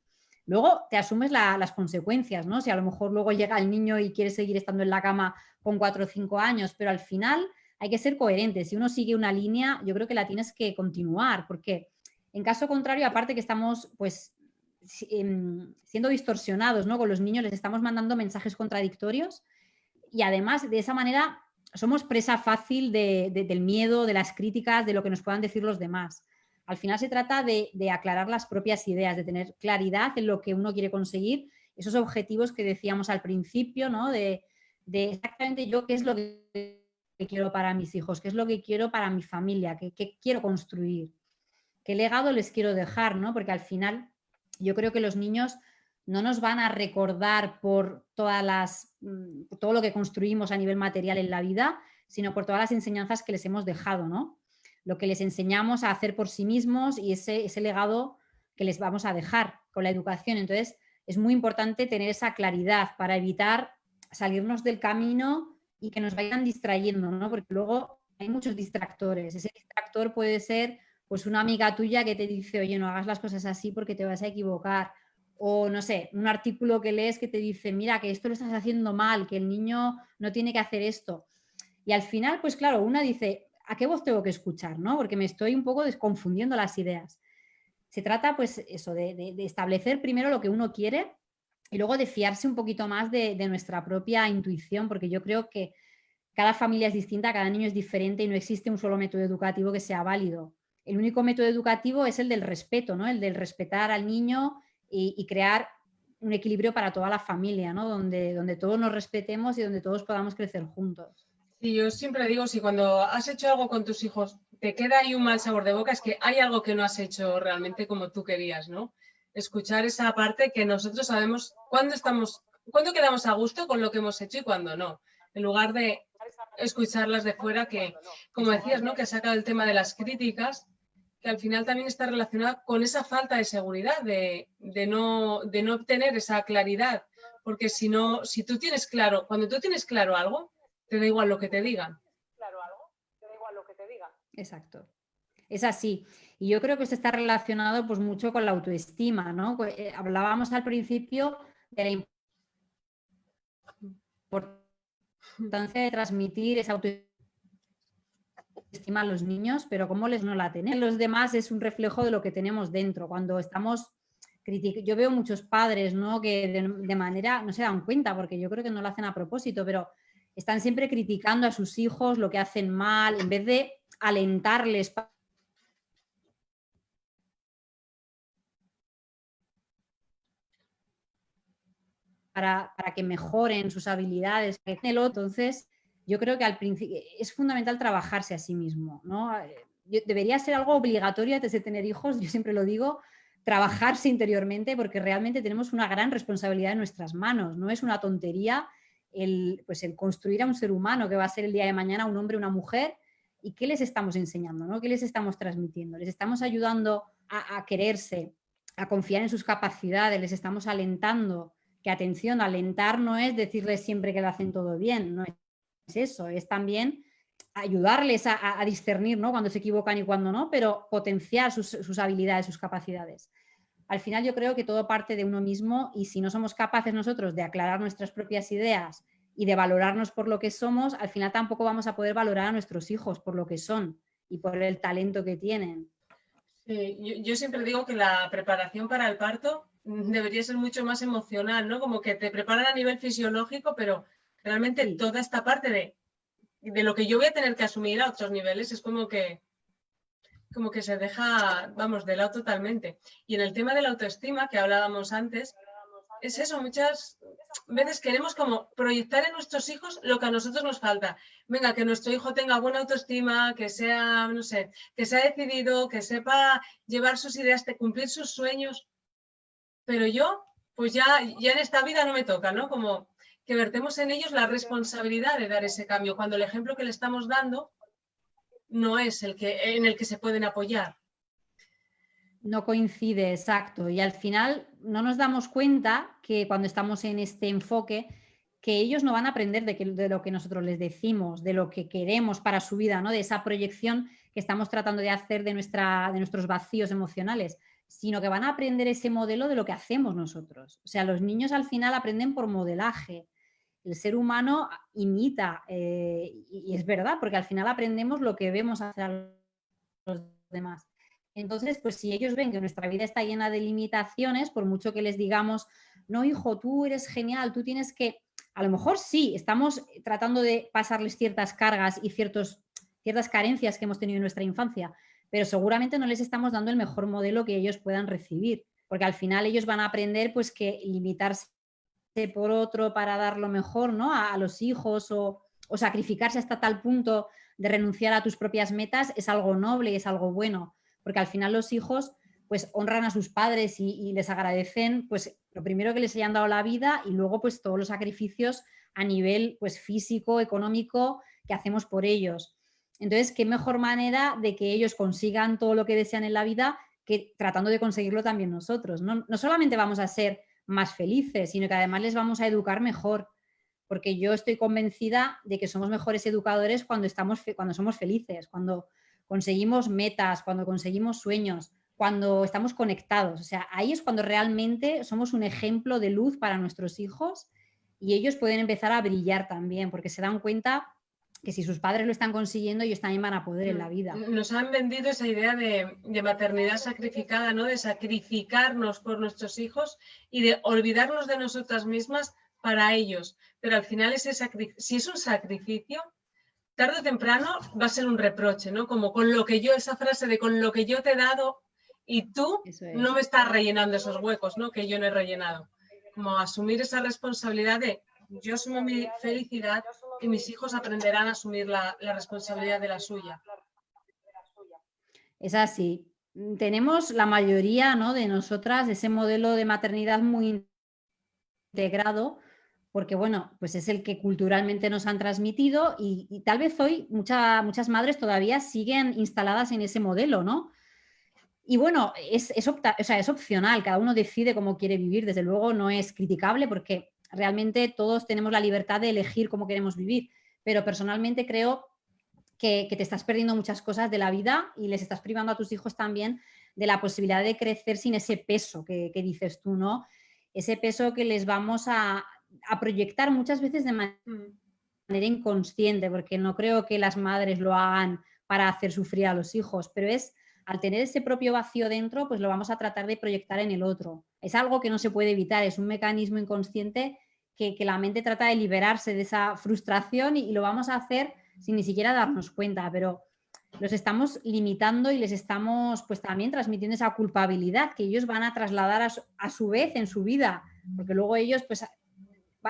Luego te asumes las consecuencias, ¿no? Si a lo mejor luego llega el niño y quiere seguir estando en la cama con 4 o 5 años, pero al final hay que ser coherente. Si uno sigue una línea, yo creo que la tienes que continuar, porque en caso contrario, aparte que estamos pues siendo distorsionados, ¿no? Con los niños les estamos mandando mensajes contradictorios y además de esa manera somos presa fácil del miedo, de las críticas, de lo que nos puedan decir los demás. Al final se trata de aclarar las propias ideas, de tener claridad en lo que uno quiere conseguir, esos objetivos que decíamos al principio, ¿no? De exactamente yo qué es lo que quiero para mis hijos, qué es lo que quiero para mi familia, qué quiero construir, qué legado les quiero dejar, ¿no? Porque al final yo creo que los niños no nos van a recordar por todo lo que construimos a nivel material en la vida, sino por todas las enseñanzas que les hemos dejado, ¿no? Lo que les enseñamos a hacer por sí mismos y ese legado que les vamos a dejar con la educación. Entonces, es muy importante tener esa claridad para evitar salirnos del camino y que nos vayan distrayendo, ¿no? Porque luego hay muchos distractores. Ese distractor puede ser pues una amiga tuya que te dice, oye, no hagas las cosas así porque te vas a equivocar. O no sé, un artículo que lees que te dice, mira, que esto lo estás haciendo mal, que el niño no tiene que hacer esto. Y al final, pues claro, una dice, ¿a qué voz tengo que escuchar? ¿No? Porque me estoy un poco desconfundiendo las ideas. Se trata, pues, eso, de establecer primero lo que uno quiere y luego de fiarse un poquito más de nuestra propia intuición, porque yo creo que cada familia es distinta, cada niño es diferente y no existe un solo método educativo que sea válido. El único método educativo es el del respeto, ¿no? El del respetar al niño y crear un equilibrio para toda la familia, ¿no? Donde todos nos respetemos y donde todos podamos crecer juntos. Sí, yo siempre digo, si cuando has hecho algo con tus hijos te queda ahí un mal sabor de boca, es que hay algo que no has hecho realmente como tú querías, ¿no? Escuchar esa parte que nosotros sabemos cuándo quedamos a gusto con lo que hemos hecho y cuándo no, en lugar de escucharlas de fuera que, como decías, ¿no? Que has sacado el tema de las críticas, que al final también está relacionada con esa falta de seguridad, de no obtener esa claridad, porque si no, si tú tienes claro, cuando tú tienes claro algo, te da igual lo que te digan. Exacto. Es así. Y yo creo que esto está relacionado pues mucho con la autoestima, ¿no? Hablábamos al principio de la importancia de transmitir esa autoestima a los niños, pero cómo les no la tienen. Los demás es un reflejo de lo que tenemos dentro. Cuando estamos yo veo muchos padres, ¿no? Que de manera no se dan cuenta, porque yo creo que no lo hacen a propósito, pero están siempre criticando a sus hijos lo que hacen mal, en vez de alentarles para que mejoren sus habilidades. Entonces, yo creo que al principio es fundamental trabajarse a sí mismo, ¿no? Debería ser algo obligatorio antes de tener hijos, yo siempre lo digo, trabajarse interiormente, porque realmente tenemos una gran responsabilidad en nuestras manos. No es una tontería pues el construir a un ser humano que va a ser el día de mañana un hombre, una mujer. ¿Y qué les estamos enseñando? ¿No? ¿Qué les estamos transmitiendo? ¿Les estamos ayudando a quererse, a confiar en sus capacidades? ¿Les estamos alentando? Que atención, alentar no es decirles siempre que lo hacen todo bien, no es eso, es también ayudarles a discernir, ¿no? Cuando se equivocan y cuando no, pero potenciar sus habilidades, sus capacidades. Al final yo creo que todo parte de uno mismo y si no somos capaces nosotros de aclarar nuestras propias ideas y de valorarnos por lo que somos, al final tampoco vamos a poder valorar a nuestros hijos por lo que son y por el talento que tienen. Sí, yo siempre digo que la preparación para el parto debería ser mucho más emocional, ¿no? Como que te preparan a nivel fisiológico, pero realmente Sí. toda esta parte de lo que yo voy a tener que asumir a otros niveles es como que se deja, vamos, de lado totalmente. Y en el tema de la autoestima que hablábamos antes, es eso, muchas veces queremos como proyectar en nuestros hijos lo que a nosotros nos falta. Venga, que nuestro hijo tenga buena autoestima, que sea, no sé, que sea decidido, que sepa llevar sus ideas, de cumplir sus sueños. Pero yo, pues ya en esta vida no me toca, ¿no? Como que vertemos en ellos la responsabilidad de dar ese cambio, cuando el ejemplo que le estamos dando no es en el que se pueden apoyar. No coincide, exacto. Y al final no nos damos cuenta que cuando estamos en este enfoque, que ellos no van a aprender de lo que nosotros les decimos, de lo que queremos para su vida, ¿no? De esa proyección que estamos tratando de hacer de nuestros vacíos emocionales, sino que van a aprender ese modelo de lo que hacemos nosotros. O sea, los niños al final aprenden por modelaje. El ser humano imita, y es verdad, porque al final aprendemos lo que vemos hacer a los demás. Entonces, pues si ellos ven que nuestra vida está llena de limitaciones, por mucho que les digamos, no, hijo, tú eres genial, tú tienes que, a lo mejor sí, estamos tratando de pasarles ciertas cargas y ciertas carencias que hemos tenido en nuestra infancia, pero seguramente no les estamos dando el mejor modelo que ellos puedan recibir, porque al final ellos van a aprender pues que limitarse por otro para dar lo mejor, ¿no? A los hijos o sacrificarse hasta tal punto de renunciar a tus propias metas es algo noble y es algo bueno, porque al final los hijos pues honran a sus padres y les agradecen pues lo primero que les hayan dado la vida y luego pues todos los sacrificios a nivel pues físico, económico que hacemos por ellos. Entonces, qué mejor manera de que ellos consigan todo lo que desean en la vida que tratando de conseguirlo también nosotros. No solamente vamos a ser más felices, sino que además les vamos a educar mejor, porque yo estoy convencida de que somos mejores educadores cuando somos felices, cuando conseguimos metas, cuando conseguimos sueños, cuando estamos conectados. O sea, ahí es cuando realmente somos un ejemplo de luz para nuestros hijos y ellos pueden empezar a brillar también, porque se dan cuenta que si sus padres lo están consiguiendo, ellos también van a poder en la vida. Nos han vendido esa idea de maternidad sacrificada, ¿no? De sacrificarnos por nuestros hijos y de olvidarnos de nosotras mismas para ellos. Pero al final si es un sacrificio, tarde o temprano va a ser un reproche, ¿no? Como esa frase de con lo que yo te he dado y tú no me estás rellenando esos huecos, ¿no? Que yo no he rellenado. Como asumir esa responsabilidad de yo asumo mi felicidad y mis hijos aprenderán a asumir la responsabilidad de la suya. Es así. Tenemos la mayoría, ¿no?, de nosotras ese modelo de maternidad muy integrado, porque bueno, pues es el que culturalmente nos han transmitido y tal vez hoy muchas madres todavía siguen instaladas en ese modelo, ¿no? Y bueno, es opcional, cada uno decide cómo quiere vivir, desde luego no es criticable porque realmente todos tenemos la libertad de elegir cómo queremos vivir, pero personalmente creo que te estás perdiendo muchas cosas de la vida y les estás privando a tus hijos también de la posibilidad de crecer sin ese peso que Mm. dices tú, ¿no? Ese peso que les vamos a proyectar muchas veces de manera inconsciente, porque no creo que las madres lo hagan para hacer sufrir a los hijos, pero es al tener ese propio vacío dentro, pues lo vamos a tratar de proyectar en el otro. Es algo que no se puede evitar, es un mecanismo inconsciente que la mente trata de liberarse de esa frustración y lo vamos a hacer sin ni siquiera darnos cuenta, pero los estamos limitando y les estamos pues también transmitiendo esa culpabilidad que ellos van a trasladar a su vez en su vida, porque luego ellos pues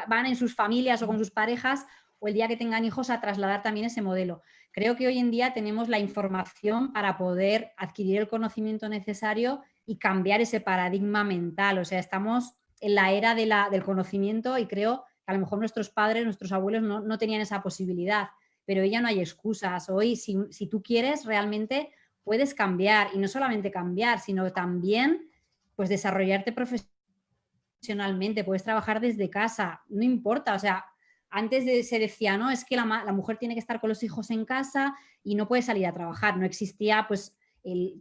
van en sus familias o con sus parejas o el día que tengan hijos a trasladar también ese modelo. Creo que hoy en día tenemos la información para poder adquirir el conocimiento necesario y cambiar ese paradigma mental. O sea, estamos en la era del conocimiento y creo que a lo mejor nuestros padres, nuestros abuelos no tenían esa posibilidad, pero hoy ya no hay excusas. Hoy, si tú quieres, realmente puedes cambiar y no solamente cambiar, sino también pues desarrollarte profesionalmente, puedes trabajar desde casa, no importa, o sea, antes se decía, no, es que la mujer tiene que estar con los hijos en casa y no puede salir a trabajar, no existía pues el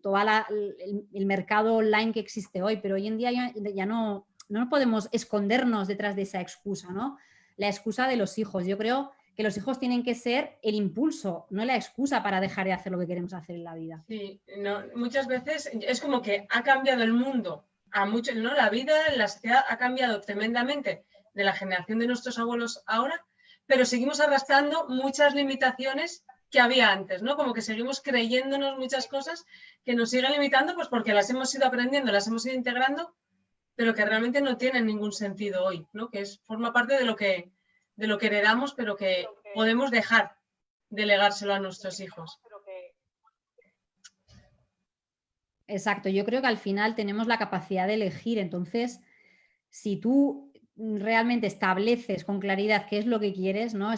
mercado online que existe hoy, pero hoy en día ya no podemos escondernos detrás de esa excusa, ¿no? La excusa de los hijos, yo creo que los hijos tienen que ser el impulso, no la excusa para dejar de hacer lo que queremos hacer en la vida. Sí, no, muchas veces es como que ha cambiado el mundo, ¿no? La vida, la sociedad ha cambiado tremendamente de la generación de nuestros abuelos ahora, pero seguimos arrastrando muchas limitaciones que había antes, ¿no? Como que seguimos creyéndonos muchas cosas que nos siguen limitando, pues porque las hemos ido aprendiendo, las hemos ido integrando, pero que realmente no tienen ningún sentido hoy, ¿no? Que forma parte de lo que heredamos, pero que podemos dejar de legárselo a nuestros hijos. Exacto, yo creo que al final tenemos la capacidad de elegir, entonces, si tú realmente estableces con claridad qué es lo que quieres, ¿no?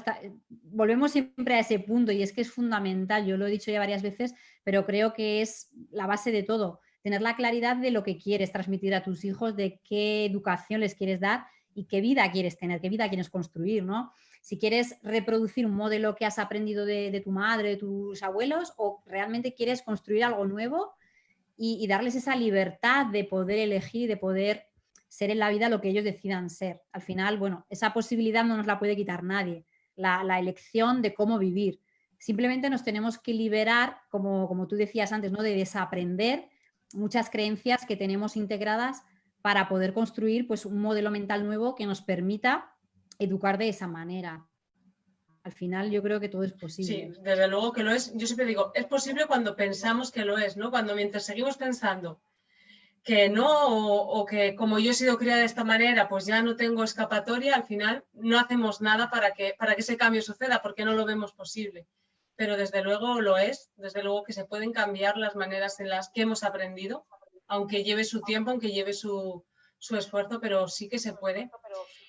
Volvemos siempre a ese punto y es que es fundamental, yo lo he dicho ya varias veces, pero creo que es la base de todo, tener la claridad de lo que quieres transmitir a tus hijos, de qué educación les quieres dar y qué vida quieres tener, qué vida quieres construir, ¿no? Si quieres reproducir un modelo que has aprendido de tu madre, de tus abuelos, o realmente quieres construir algo nuevo y darles esa libertad de poder elegir, de poder ser en la vida lo que ellos decidan ser. Al final, bueno, esa posibilidad no nos la puede quitar nadie, la elección de cómo vivir. Simplemente nos tenemos que liberar, como tú decías antes, ¿no? De desaprender muchas creencias que tenemos integradas para poder construir pues, un modelo mental nuevo que nos permita educar de esa manera. Al final yo creo que todo es posible. Sí, desde luego que lo es. Yo siempre digo, es posible cuando pensamos que lo es, ¿no? Cuando mientras seguimos pensando que no, o que como yo he sido criada de esta manera, pues ya no tengo escapatoria, al final no hacemos nada para que ese cambio suceda, porque no lo vemos posible. Pero desde luego lo es, desde luego que se pueden cambiar las maneras en las que hemos aprendido, aunque lleve su tiempo, aunque lleve su esfuerzo, pero sí que se puede.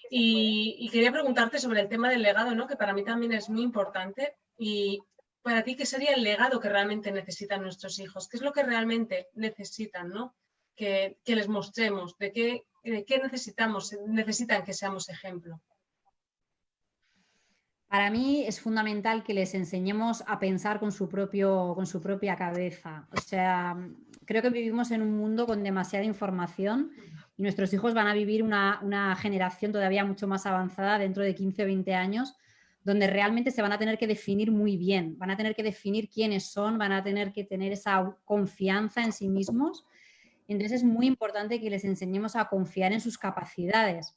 Y quería preguntarte sobre el tema del legado, ¿no? Que para mí también es muy importante. Y para ti, ¿qué sería el legado que realmente necesitan nuestros hijos? ¿Qué es lo que realmente necesitan, ¿no? Que les mostremos, de qué necesitan que seamos ejemplo. Para mí es fundamental que les enseñemos a pensar con su propia cabeza. O sea, creo que vivimos en un mundo con demasiada información y nuestros hijos van a vivir una generación todavía mucho más avanzada dentro de 15 o 20 años, donde realmente se van a tener que definir muy bien, van a tener que definir quiénes son, van a tener que tener esa confianza en sí mismos. Entonces es muy importante que les enseñemos a confiar en sus capacidades,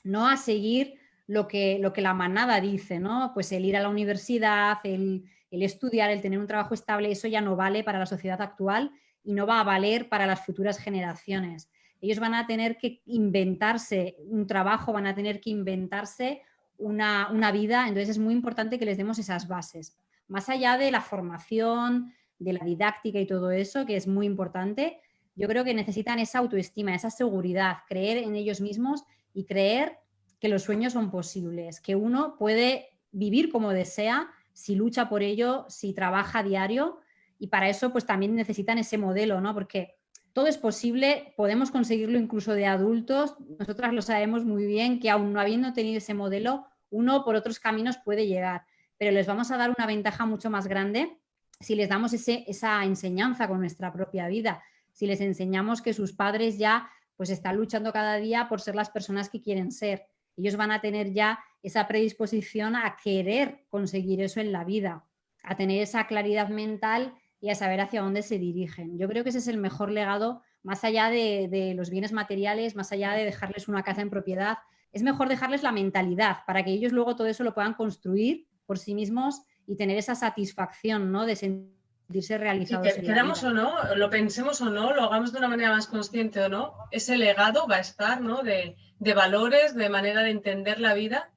no a seguir lo que la manada dice, ¿no? Pues el ir a la universidad, el estudiar, el tener un trabajo estable, eso ya no vale para la sociedad actual y no va a valer para las futuras generaciones. Ellos van a tener que inventarse un trabajo, van a tener que inventarse una vida, entonces es muy importante que les demos esas bases. Más allá de la formación, de la didáctica y todo eso, que es muy importante, yo creo que necesitan esa autoestima, esa seguridad, creer en ellos mismos y creer que los sueños son posibles, que uno puede vivir como desea si lucha por ello, si trabaja a diario, y para eso pues también necesitan ese modelo, ¿no? Porque todo es posible, podemos conseguirlo incluso de adultos, nosotras lo sabemos muy bien que aún no habiendo tenido ese modelo, uno por otros caminos puede llegar, pero les vamos a dar una ventaja mucho más grande si les damos esa enseñanza con nuestra propia vida, si les enseñamos que sus padres ya pues están luchando cada día por ser las personas que quieren ser. Ellos van a tener ya esa predisposición a querer conseguir eso en la vida, a tener esa claridad mental y a saber hacia dónde se dirigen. Yo creo que ese es el mejor legado, más allá de los bienes materiales, más allá de dejarles una casa en propiedad. Es mejor dejarles la mentalidad para que ellos luego todo eso lo puedan construir por sí mismos y tener esa satisfacción, ¿no? De sentirse realizados Sí, en la queramos vida. o no, lo pensemos o no, lo hagamos de una manera más consciente o no, ese legado va a estar, ¿no? De valores, de manera de entender la vida.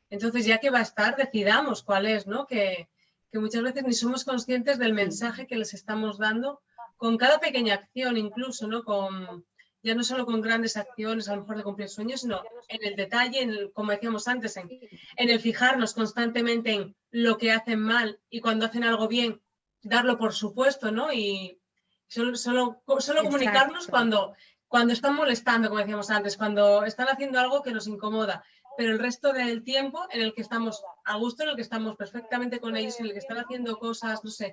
Entonces, ya que va a estar, decidamos cuál es, ¿no? Que muchas veces ni somos conscientes del mensaje que les estamos dando con cada pequeña acción, incluso, ¿no? Ya no solo con grandes acciones, a lo mejor de cumplir sueños, sino en el detalle, como decíamos antes, en el fijarnos constantemente en lo que hacen mal y cuando hacen algo bien, darlo por supuesto, ¿no? Y solo comunicarnos cuando están molestando, como decíamos antes, cuando están haciendo algo que nos incomoda, pero el resto del tiempo en el que estamos a gusto, en el que estamos perfectamente con ellos, en el que están haciendo cosas, no sé,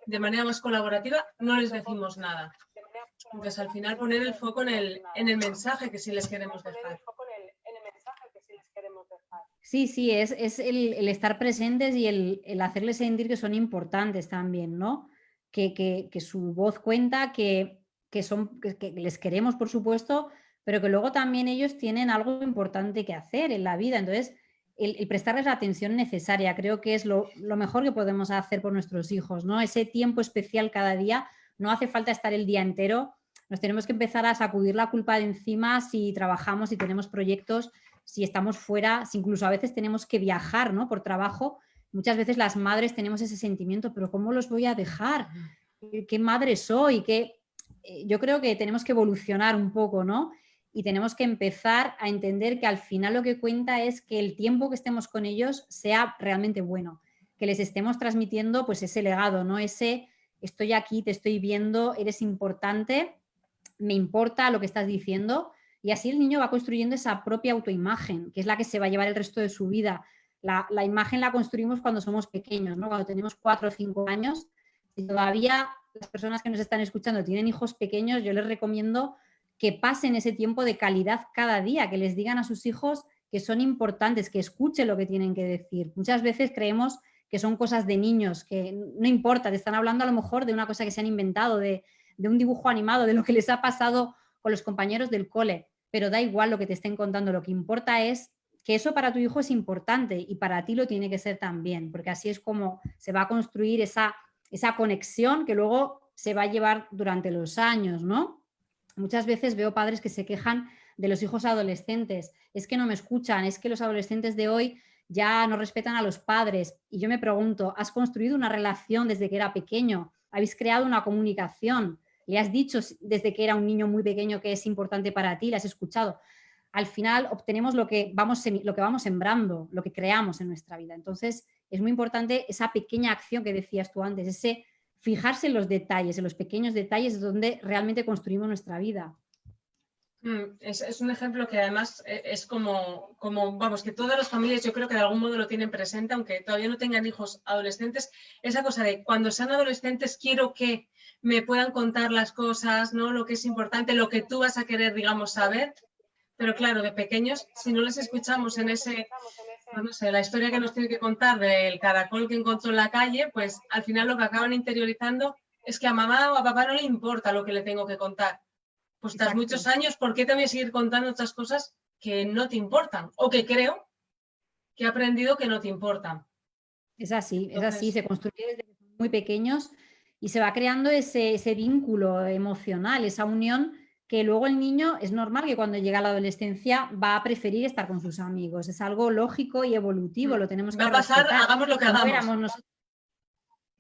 de manera más colaborativa, no les decimos nada. Entonces, al final, poner el foco en el mensaje que sí les queremos dejar. Sí, sí, es el estar presentes y el hacerles sentir que son importantes también, ¿no? Que su voz cuenta, que les queremos, por supuesto, pero que luego también ellos tienen algo importante que hacer en la vida. Entonces, el prestarles la atención necesaria creo que es lo mejor que podemos hacer por nuestros hijos, ¿no? Ese tiempo especial cada día, no hace falta estar el día entero, nos tenemos que empezar a sacudir la culpa de encima si trabajamos, si tenemos proyectos, si estamos fuera, si incluso a veces tenemos que viajar, ¿no? Por trabajo. Muchas veces las madres tenemos ese sentimiento, pero ¿cómo los voy a dejar? ¿Qué madre soy? Yo creo que tenemos que evolucionar un poco, ¿no? Y tenemos que empezar a entender que al final lo que cuenta es que el tiempo que estemos con ellos sea realmente bueno, que les estemos transmitiendo pues ese legado, ¿no? Ese estoy aquí, te estoy viendo, eres importante, me importa lo que estás diciendo, y así el niño va construyendo esa propia autoimagen, que es la que se va a llevar el resto de su vida. La imagen la construimos cuando somos pequeños, ¿no? Cuando tenemos 4 o 5 años. Si todavía las personas que nos están escuchando tienen hijos pequeños, yo les recomiendo que pasen ese tiempo de calidad cada día, que les digan a sus hijos que son importantes, que escuchen lo que tienen que decir. Muchas veces creemos que son cosas de niños, que no importa, te están hablando a lo mejor de una cosa que se han inventado, de un dibujo animado, de lo que les ha pasado con los compañeros del cole, pero da igual lo que te estén contando, lo que importa es que eso para tu hijo es importante y para ti lo tiene que ser también, porque así es como se va a construir esa conexión que luego se va a llevar durante los años, ¿no? Muchas veces veo padres que se quejan de los hijos adolescentes, es que no me escuchan, es que los adolescentes de hoy ya no respetan a los padres. Y yo me pregunto, ¿has construido una relación desde que era pequeño? ¿Habéis creado una comunicación? ¿Le has dicho desde que era un niño muy pequeño que es importante para ti? ¿Le has escuchado? Al final obtenemos lo que vamos sembrando, lo que creamos en nuestra vida. Entonces, es muy importante esa pequeña acción que decías tú antes, ese fijarse en los detalles, en los pequeños detalles donde realmente construimos nuestra vida. Es un ejemplo que además es como, vamos, que todas las familias yo creo que de algún modo lo tienen presente, aunque todavía no tengan hijos adolescentes, esa cosa de cuando sean adolescentes quiero que me puedan contar las cosas, ¿no? Lo que es importante, lo que tú vas a querer, digamos, saber, pero claro, de pequeños, si no les escuchamos en no sé, la historia que nos tiene que contar del caracol que encontró en la calle, pues al final lo que acaban interiorizando es que a mamá o a papá no le importa lo que le tengo que contar. Pues tras Exacto. muchos años, ¿por qué te voy a seguir contando otras cosas que no te importan? O que creo que he aprendido que no te importan. Es así, Entonces, se construye desde que son muy pequeños y se va creando ese vínculo emocional, esa unión que luego el niño es normal que cuando llega a la adolescencia va a preferir estar con sus amigos. Es algo lógico y evolutivo, lo tenemos va que a pasar, respetar. hagamos lo que Si no hagamos. éramos nosotros,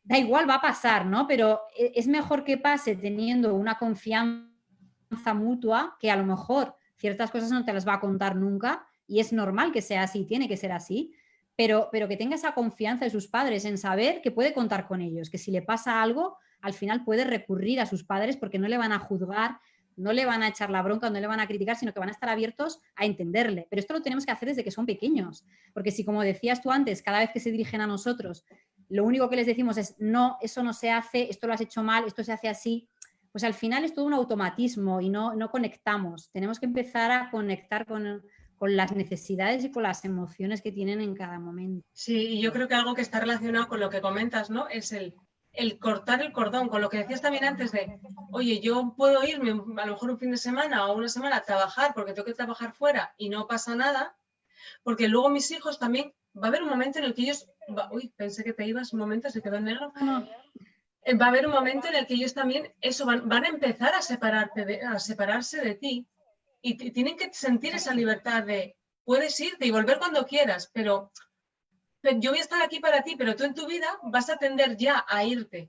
da igual, va a pasar, ¿no? Pero es mejor que pase teniendo una confianza mutua que a lo mejor ciertas cosas no te las va a contar nunca y es normal que sea así, tiene que ser así, pero que tenga esa confianza de sus padres en saber que puede contar con ellos, que si le pasa algo, al final puede recurrir a sus padres porque no le van a juzgar, no le van a echar la bronca, no le van a criticar, sino que van a estar abiertos a entenderle. Pero esto lo tenemos que hacer desde que son pequeños, porque si, como decías tú antes, cada vez que se dirigen a nosotros, lo único que les decimos es, no, eso no se hace, esto lo has hecho mal, esto se hace así, pues al final es todo un automatismo y no conectamos. Tenemos que empezar a conectar con las necesidades y con las emociones que tienen en cada momento. Sí, y yo creo que algo que está relacionado con lo que comentas, ¿no? Es el cortar el cordón, con lo que decías también antes de, oye, yo puedo irme a lo mejor un fin de semana o una semana a trabajar porque tengo que trabajar fuera y no pasa nada, porque luego mis hijos también, va a haber un momento en el que ellos, uy, pensé que te ibas un momento, se quedó en negro. No, Va a haber un momento en el que ellos también, eso, van a empezar a separarse de ti y tienen que sentir esa exacto. libertad de, puedes irte y volver cuando quieras, pero yo voy a estar aquí para ti, pero tú en tu vida vas a tender ya a irte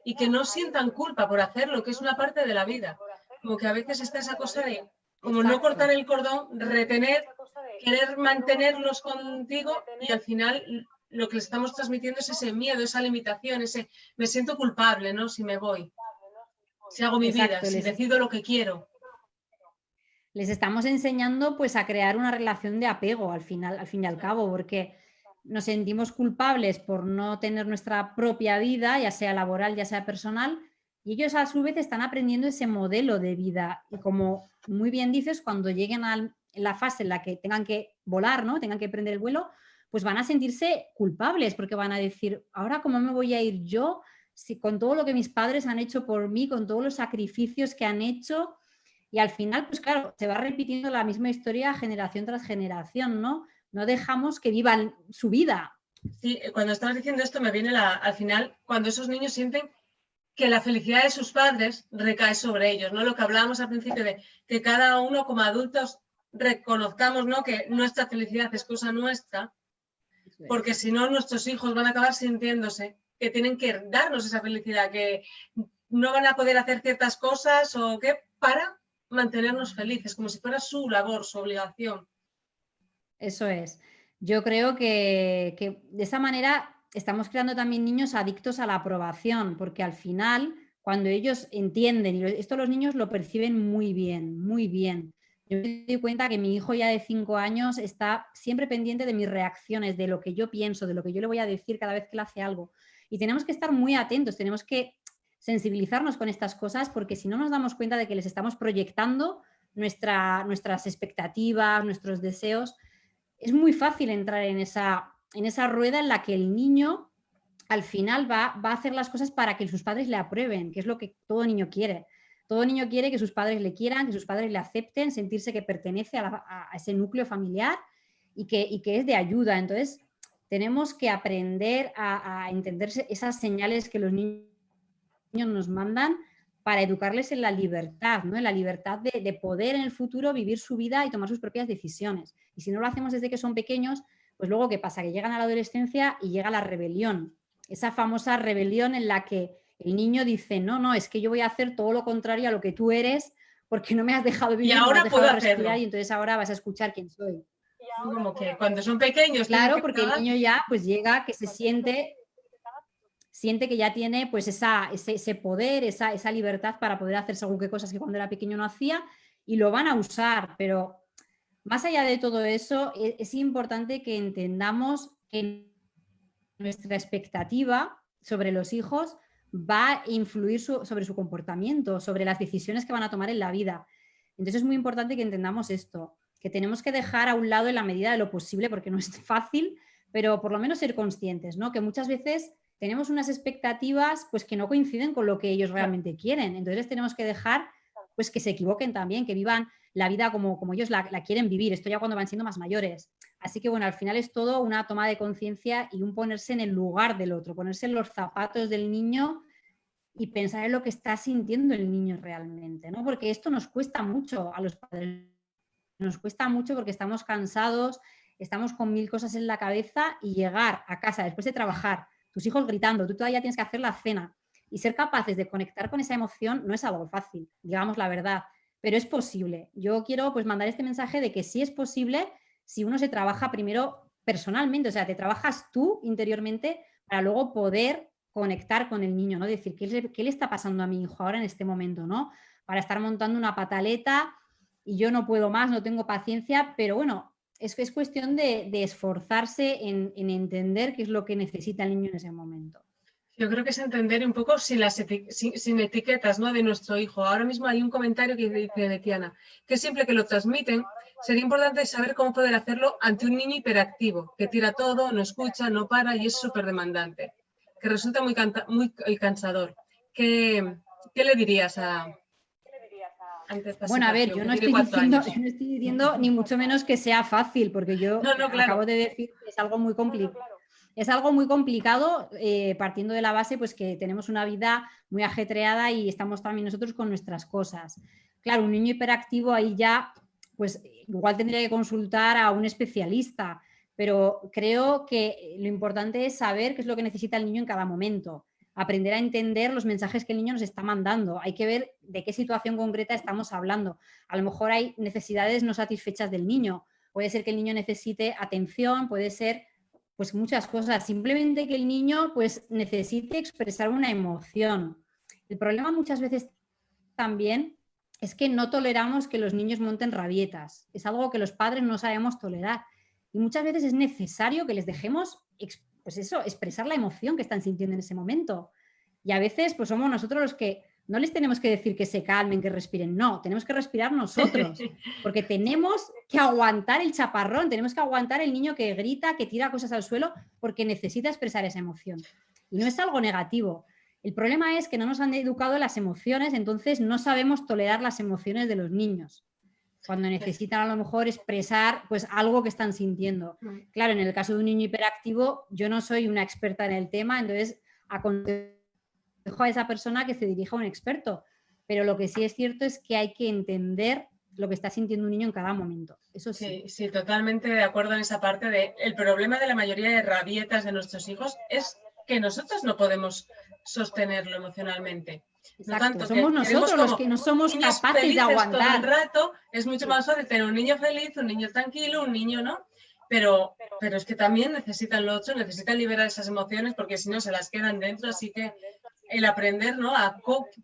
y que no sientan culpa por hacerlo, que es una parte de la vida. Como que a veces está esa cosa de, como no cortar Exacto. el cordón, retener, querer mantenerlos contigo y al final lo que les estamos transmitiendo es ese miedo, esa limitación, ese me siento culpable, ¿no? Si me voy, si hago mi vida, Exacto. si decido lo que quiero. Les estamos enseñando pues a crear una relación de apego al final, al fin y al cabo, porque nos sentimos culpables por no tener nuestra propia vida, ya sea laboral, ya sea personal, y ellos a su vez están aprendiendo ese modelo de vida. Y como muy bien dices, cuando lleguen a la fase en la que tengan que volar, ¿no? Tengan que prender el vuelo, pues van a sentirse culpables porque van a decir, ahora cómo me voy a ir yo si con todo lo que mis padres han hecho por mí, con todos los sacrificios que han hecho, y al final, pues claro, se va repitiendo la misma historia generación tras generación, ¿no? No dejamos que vivan su vida. Sí, cuando estabas diciendo esto me viene al final, cuando esos niños sienten que la felicidad de sus padres recae sobre ellos, ¿no? Lo que hablábamos al principio de que cada uno como adultos reconozcamos, ¿no? Que nuestra felicidad es cosa nuestra, porque si no nuestros hijos van a acabar sintiéndose que tienen que darnos esa felicidad, que no van a poder hacer ciertas cosas o que para mantenernos felices, como si fuera su labor, su obligación. Eso es. Yo creo que de esa manera estamos creando también niños adictos a la aprobación, porque al final, cuando ellos entienden, y esto los niños lo perciben muy bien, muy bien. Yo me doy cuenta que mi hijo ya de 5 años está siempre pendiente de mis reacciones, de lo que yo pienso, de lo que yo le voy a decir cada vez que él hace algo. Y tenemos que estar muy atentos, tenemos que sensibilizarnos con estas cosas, porque si no nos damos cuenta de que les estamos proyectando nuestras expectativas, nuestros deseos, es muy fácil entrar en esa rueda en la que el niño al final va a hacer las cosas para que sus padres le aprueben, que es lo que todo niño quiere. Todo niño quiere que sus padres le quieran, que sus padres le acepten, sentirse que pertenece a ese núcleo familiar y que es de ayuda. Entonces, tenemos que aprender a entender esas señales que los niños nos mandan para educarles en la libertad, ¿no? En la libertad de poder en el futuro vivir su vida y tomar sus propias decisiones. Y si no lo hacemos desde que son pequeños, pues luego, ¿qué pasa? Que llegan a la adolescencia y llega la rebelión. Esa famosa rebelión en la que el niño dice, no, no, es que yo voy a hacer todo lo contrario a lo que tú eres porque no me has dejado Y vivir, no me has ahora puedo dejado respirar y hacerlo. entonces ahora vas a escuchar quién soy. Como que cuando son pequeños tienen Claro, que porque el tragar. niño ya pues llega que se siente que ya tiene pues ese poder, esa libertad para poder hacer según qué cosas que cuando era pequeño no hacía y lo van a usar, pero más allá de todo eso, es importante que entendamos que nuestra expectativa sobre los hijos va a influir sobre su comportamiento, sobre las decisiones que van a tomar en la vida. Entonces es muy importante que entendamos esto. que tenemos que dejar a un lado en la medida de lo posible, porque no es fácil, pero por lo menos ser conscientes, ¿no? Que muchas veces tenemos unas expectativas pues, que no coinciden con lo que ellos realmente quieren. Entonces les tenemos que dejar pues, que se equivoquen también, que vivan la vida como ellos la quieren vivir. Esto ya cuando van siendo más mayores. Así que bueno, al final es todo una toma de conciencia y un ponerse en el lugar del otro, ponerse en los zapatos del niño y pensar en lo que está sintiendo el niño realmente, ¿no? Porque esto nos cuesta mucho a los padres. Nos cuesta mucho porque estamos cansados, estamos con 1000 cosas en la cabeza y llegar a casa después de trabajar, tus hijos gritando, tú todavía tienes que hacer la cena y ser capaces de conectar con esa emoción no es algo fácil, digamos la verdad, pero es posible. Yo quiero pues mandar este mensaje de que sí es posible si uno se trabaja primero personalmente, o sea, te trabajas tú interiormente para luego poder conectar con el niño, ¿no? Decir, ¿qué le está pasando a mi hijo ahora en este momento, ¿no? Para estar montando una pataleta y yo no puedo más, no tengo paciencia, pero bueno, es cuestión de esforzarse en entender qué es lo que necesita el niño en ese momento. Yo creo que es entender un poco sin etiquetas, ¿no? De nuestro hijo. Ahora mismo hay un comentario que dice de Tiana, que siempre que lo transmiten, sería importante saber cómo poder hacerlo ante un niño hiperactivo, que tira todo, no escucha, no para y es súper demandante, que resulta muy cansador. ¿Qué le dirías ante esta Bueno, a ver, situación? Que tiene 4 años. yo no estoy diciendo ni mucho menos que sea fácil, porque yo No, no, acabo claro. de decir que es algo muy complicado. Es algo muy complicado partiendo de la base pues que tenemos una vida muy ajetreada y estamos también nosotros con nuestras cosas. Claro, un niño hiperactivo ahí ya pues igual tendría que consultar a un especialista, pero creo que lo importante es saber qué es lo que necesita el niño en cada momento, aprender a entender los mensajes que el niño nos está mandando. Hay que ver de qué situación concreta estamos hablando. A lo mejor hay necesidades no satisfechas del niño. Puede ser que el niño necesite atención, puede ser pues muchas cosas. Simplemente que el niño pues necesite expresar una emoción. El problema muchas veces también es que no toleramos que los niños monten rabietas. Es algo que los padres no sabemos tolerar. Y muchas veces es necesario que les dejemos pues eso, expresar la emoción que están sintiendo en ese momento. Y a veces pues somos nosotros los que no les tenemos que decir que se calmen, que respiren. No, tenemos que respirar nosotros, porque tenemos que aguantar el chaparrón, tenemos que aguantar el niño que grita, que tira cosas al suelo, porque necesita expresar esa emoción. Y no es algo negativo. El problema es que no nos han educado las emociones, entonces no sabemos tolerar las emociones de los niños cuando necesitan a lo mejor expresar pues algo que están sintiendo. Claro, en el caso de un niño hiperactivo, yo no soy una experta en el tema, entonces aconsejo a esa persona que se dirija a un experto. Pero lo que sí es cierto es que hay que entender lo que está sintiendo un niño en cada momento. Eso sí. Sí, sí, totalmente de acuerdo en esa parte de el problema de la mayoría de rabietas de nuestros hijos es que nosotros no podemos sostenerlo emocionalmente. No Exacto, tanto somos que queremos nosotros los como que no somos niños capaces de felices todo el aguantar. rato, es mucho más fácil tener un niño feliz, un niño tranquilo, un niño no, pero es que también necesitan lo otro, necesitan liberar esas emociones porque si no se las quedan dentro, así que el aprender, ¿no?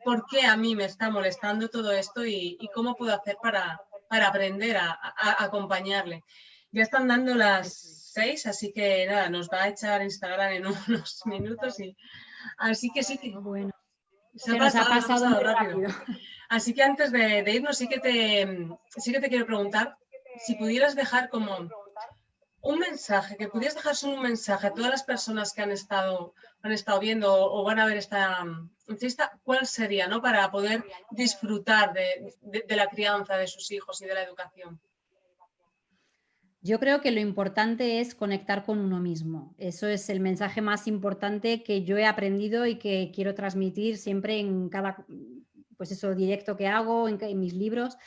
Por qué a mí me está molestando todo esto y cómo puedo hacer para aprender a acompañarle. Ya están dando las 6, así que nada, nos va a echar Instagram en unos minutos y así que sí que Bueno, se se nos ha ha pasado pasado muy rápido. rápido. Así que antes de irnos sí que te quiero preguntar si pudieras dejar como un mensaje, que pudieras dejar solo un mensaje a todas las personas que han estado viendo o van a ver esta entrevista, ¿cuál sería, ¿no? Para poder disfrutar de la crianza de sus hijos y de la educación. Yo creo que lo importante es conectar con uno mismo. Eso es el mensaje más importante que yo he aprendido y que quiero transmitir siempre en cada pues eso, directo que hago, en mis libros.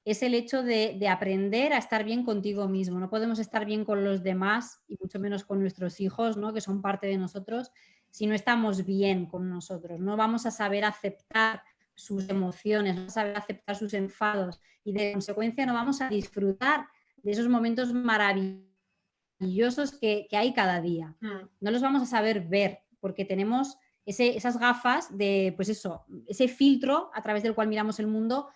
Es el hecho de aprender a estar bien contigo mismo. No podemos estar bien con los demás y mucho menos con nuestros hijos, ¿no? Que son parte de nosotros, si no estamos bien con nosotros. No vamos a saber aceptar sus emociones, no vamos a saber aceptar sus enfados y de consecuencia no vamos a disfrutar de esos momentos maravillosos que hay cada día. No los vamos a saber ver porque tenemos esas gafas de, pues eso, ese filtro a través del cual miramos el mundo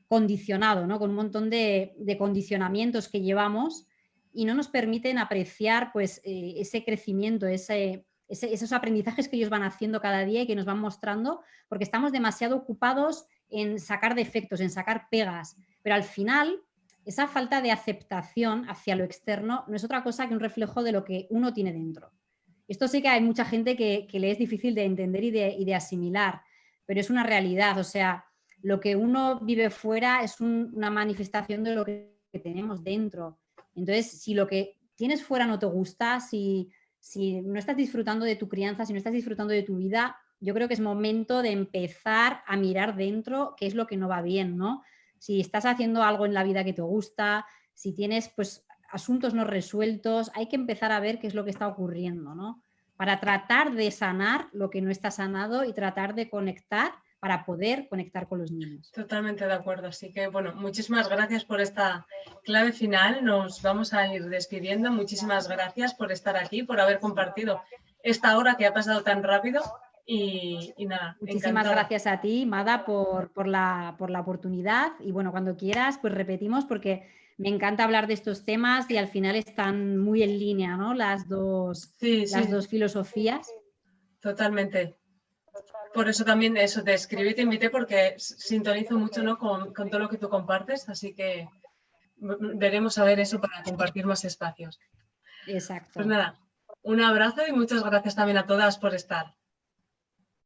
condicionado, ¿no? Con un montón de condicionamientos que llevamos y no nos permiten apreciar pues, ese crecimiento, esos aprendizajes que ellos van haciendo cada día y que nos van mostrando, porque estamos demasiado ocupados en sacar defectos, en sacar pegas, pero al final esa falta de aceptación hacia lo externo no es otra cosa que un reflejo de lo que uno tiene dentro. Esto sí que hay mucha gente que le es difícil de entender y de asimilar, pero es una realidad. O sea, lo que uno vive fuera es una manifestación de lo que tenemos dentro. Entonces, si lo que tienes fuera no te gusta, si no estás disfrutando de tu crianza, si no estás disfrutando de tu vida, yo creo que es momento de empezar a mirar dentro qué es lo que no va bien, ¿no? Si estás haciendo algo en la vida que te gusta, si tienes pues asuntos no resueltos, hay que empezar a ver qué es lo que está ocurriendo, ¿no? Para tratar de sanar lo que no está sanado y tratar de conectar para poder conectar con los niños. Totalmente de acuerdo. Así que, bueno, muchísimas gracias por esta clave final. Nos vamos a ir despidiendo. Muchísimas gracias por estar aquí, por haber compartido esta hora que ha pasado tan rápido. Y nada, muchísimas encantada. Gracias a ti, Mada, por la oportunidad. Y bueno, cuando quieras, pues repetimos porque me encanta hablar de estos temas y al final están muy en línea, ¿no? Las dos filosofías. Totalmente. Por eso también eso, te escribí y te invité porque sintonizo mucho, ¿no? con todo lo que tú compartes, así que veremos a ver eso para compartir más espacios. Exacto. Pues nada, un abrazo y muchas gracias también a todas por estar.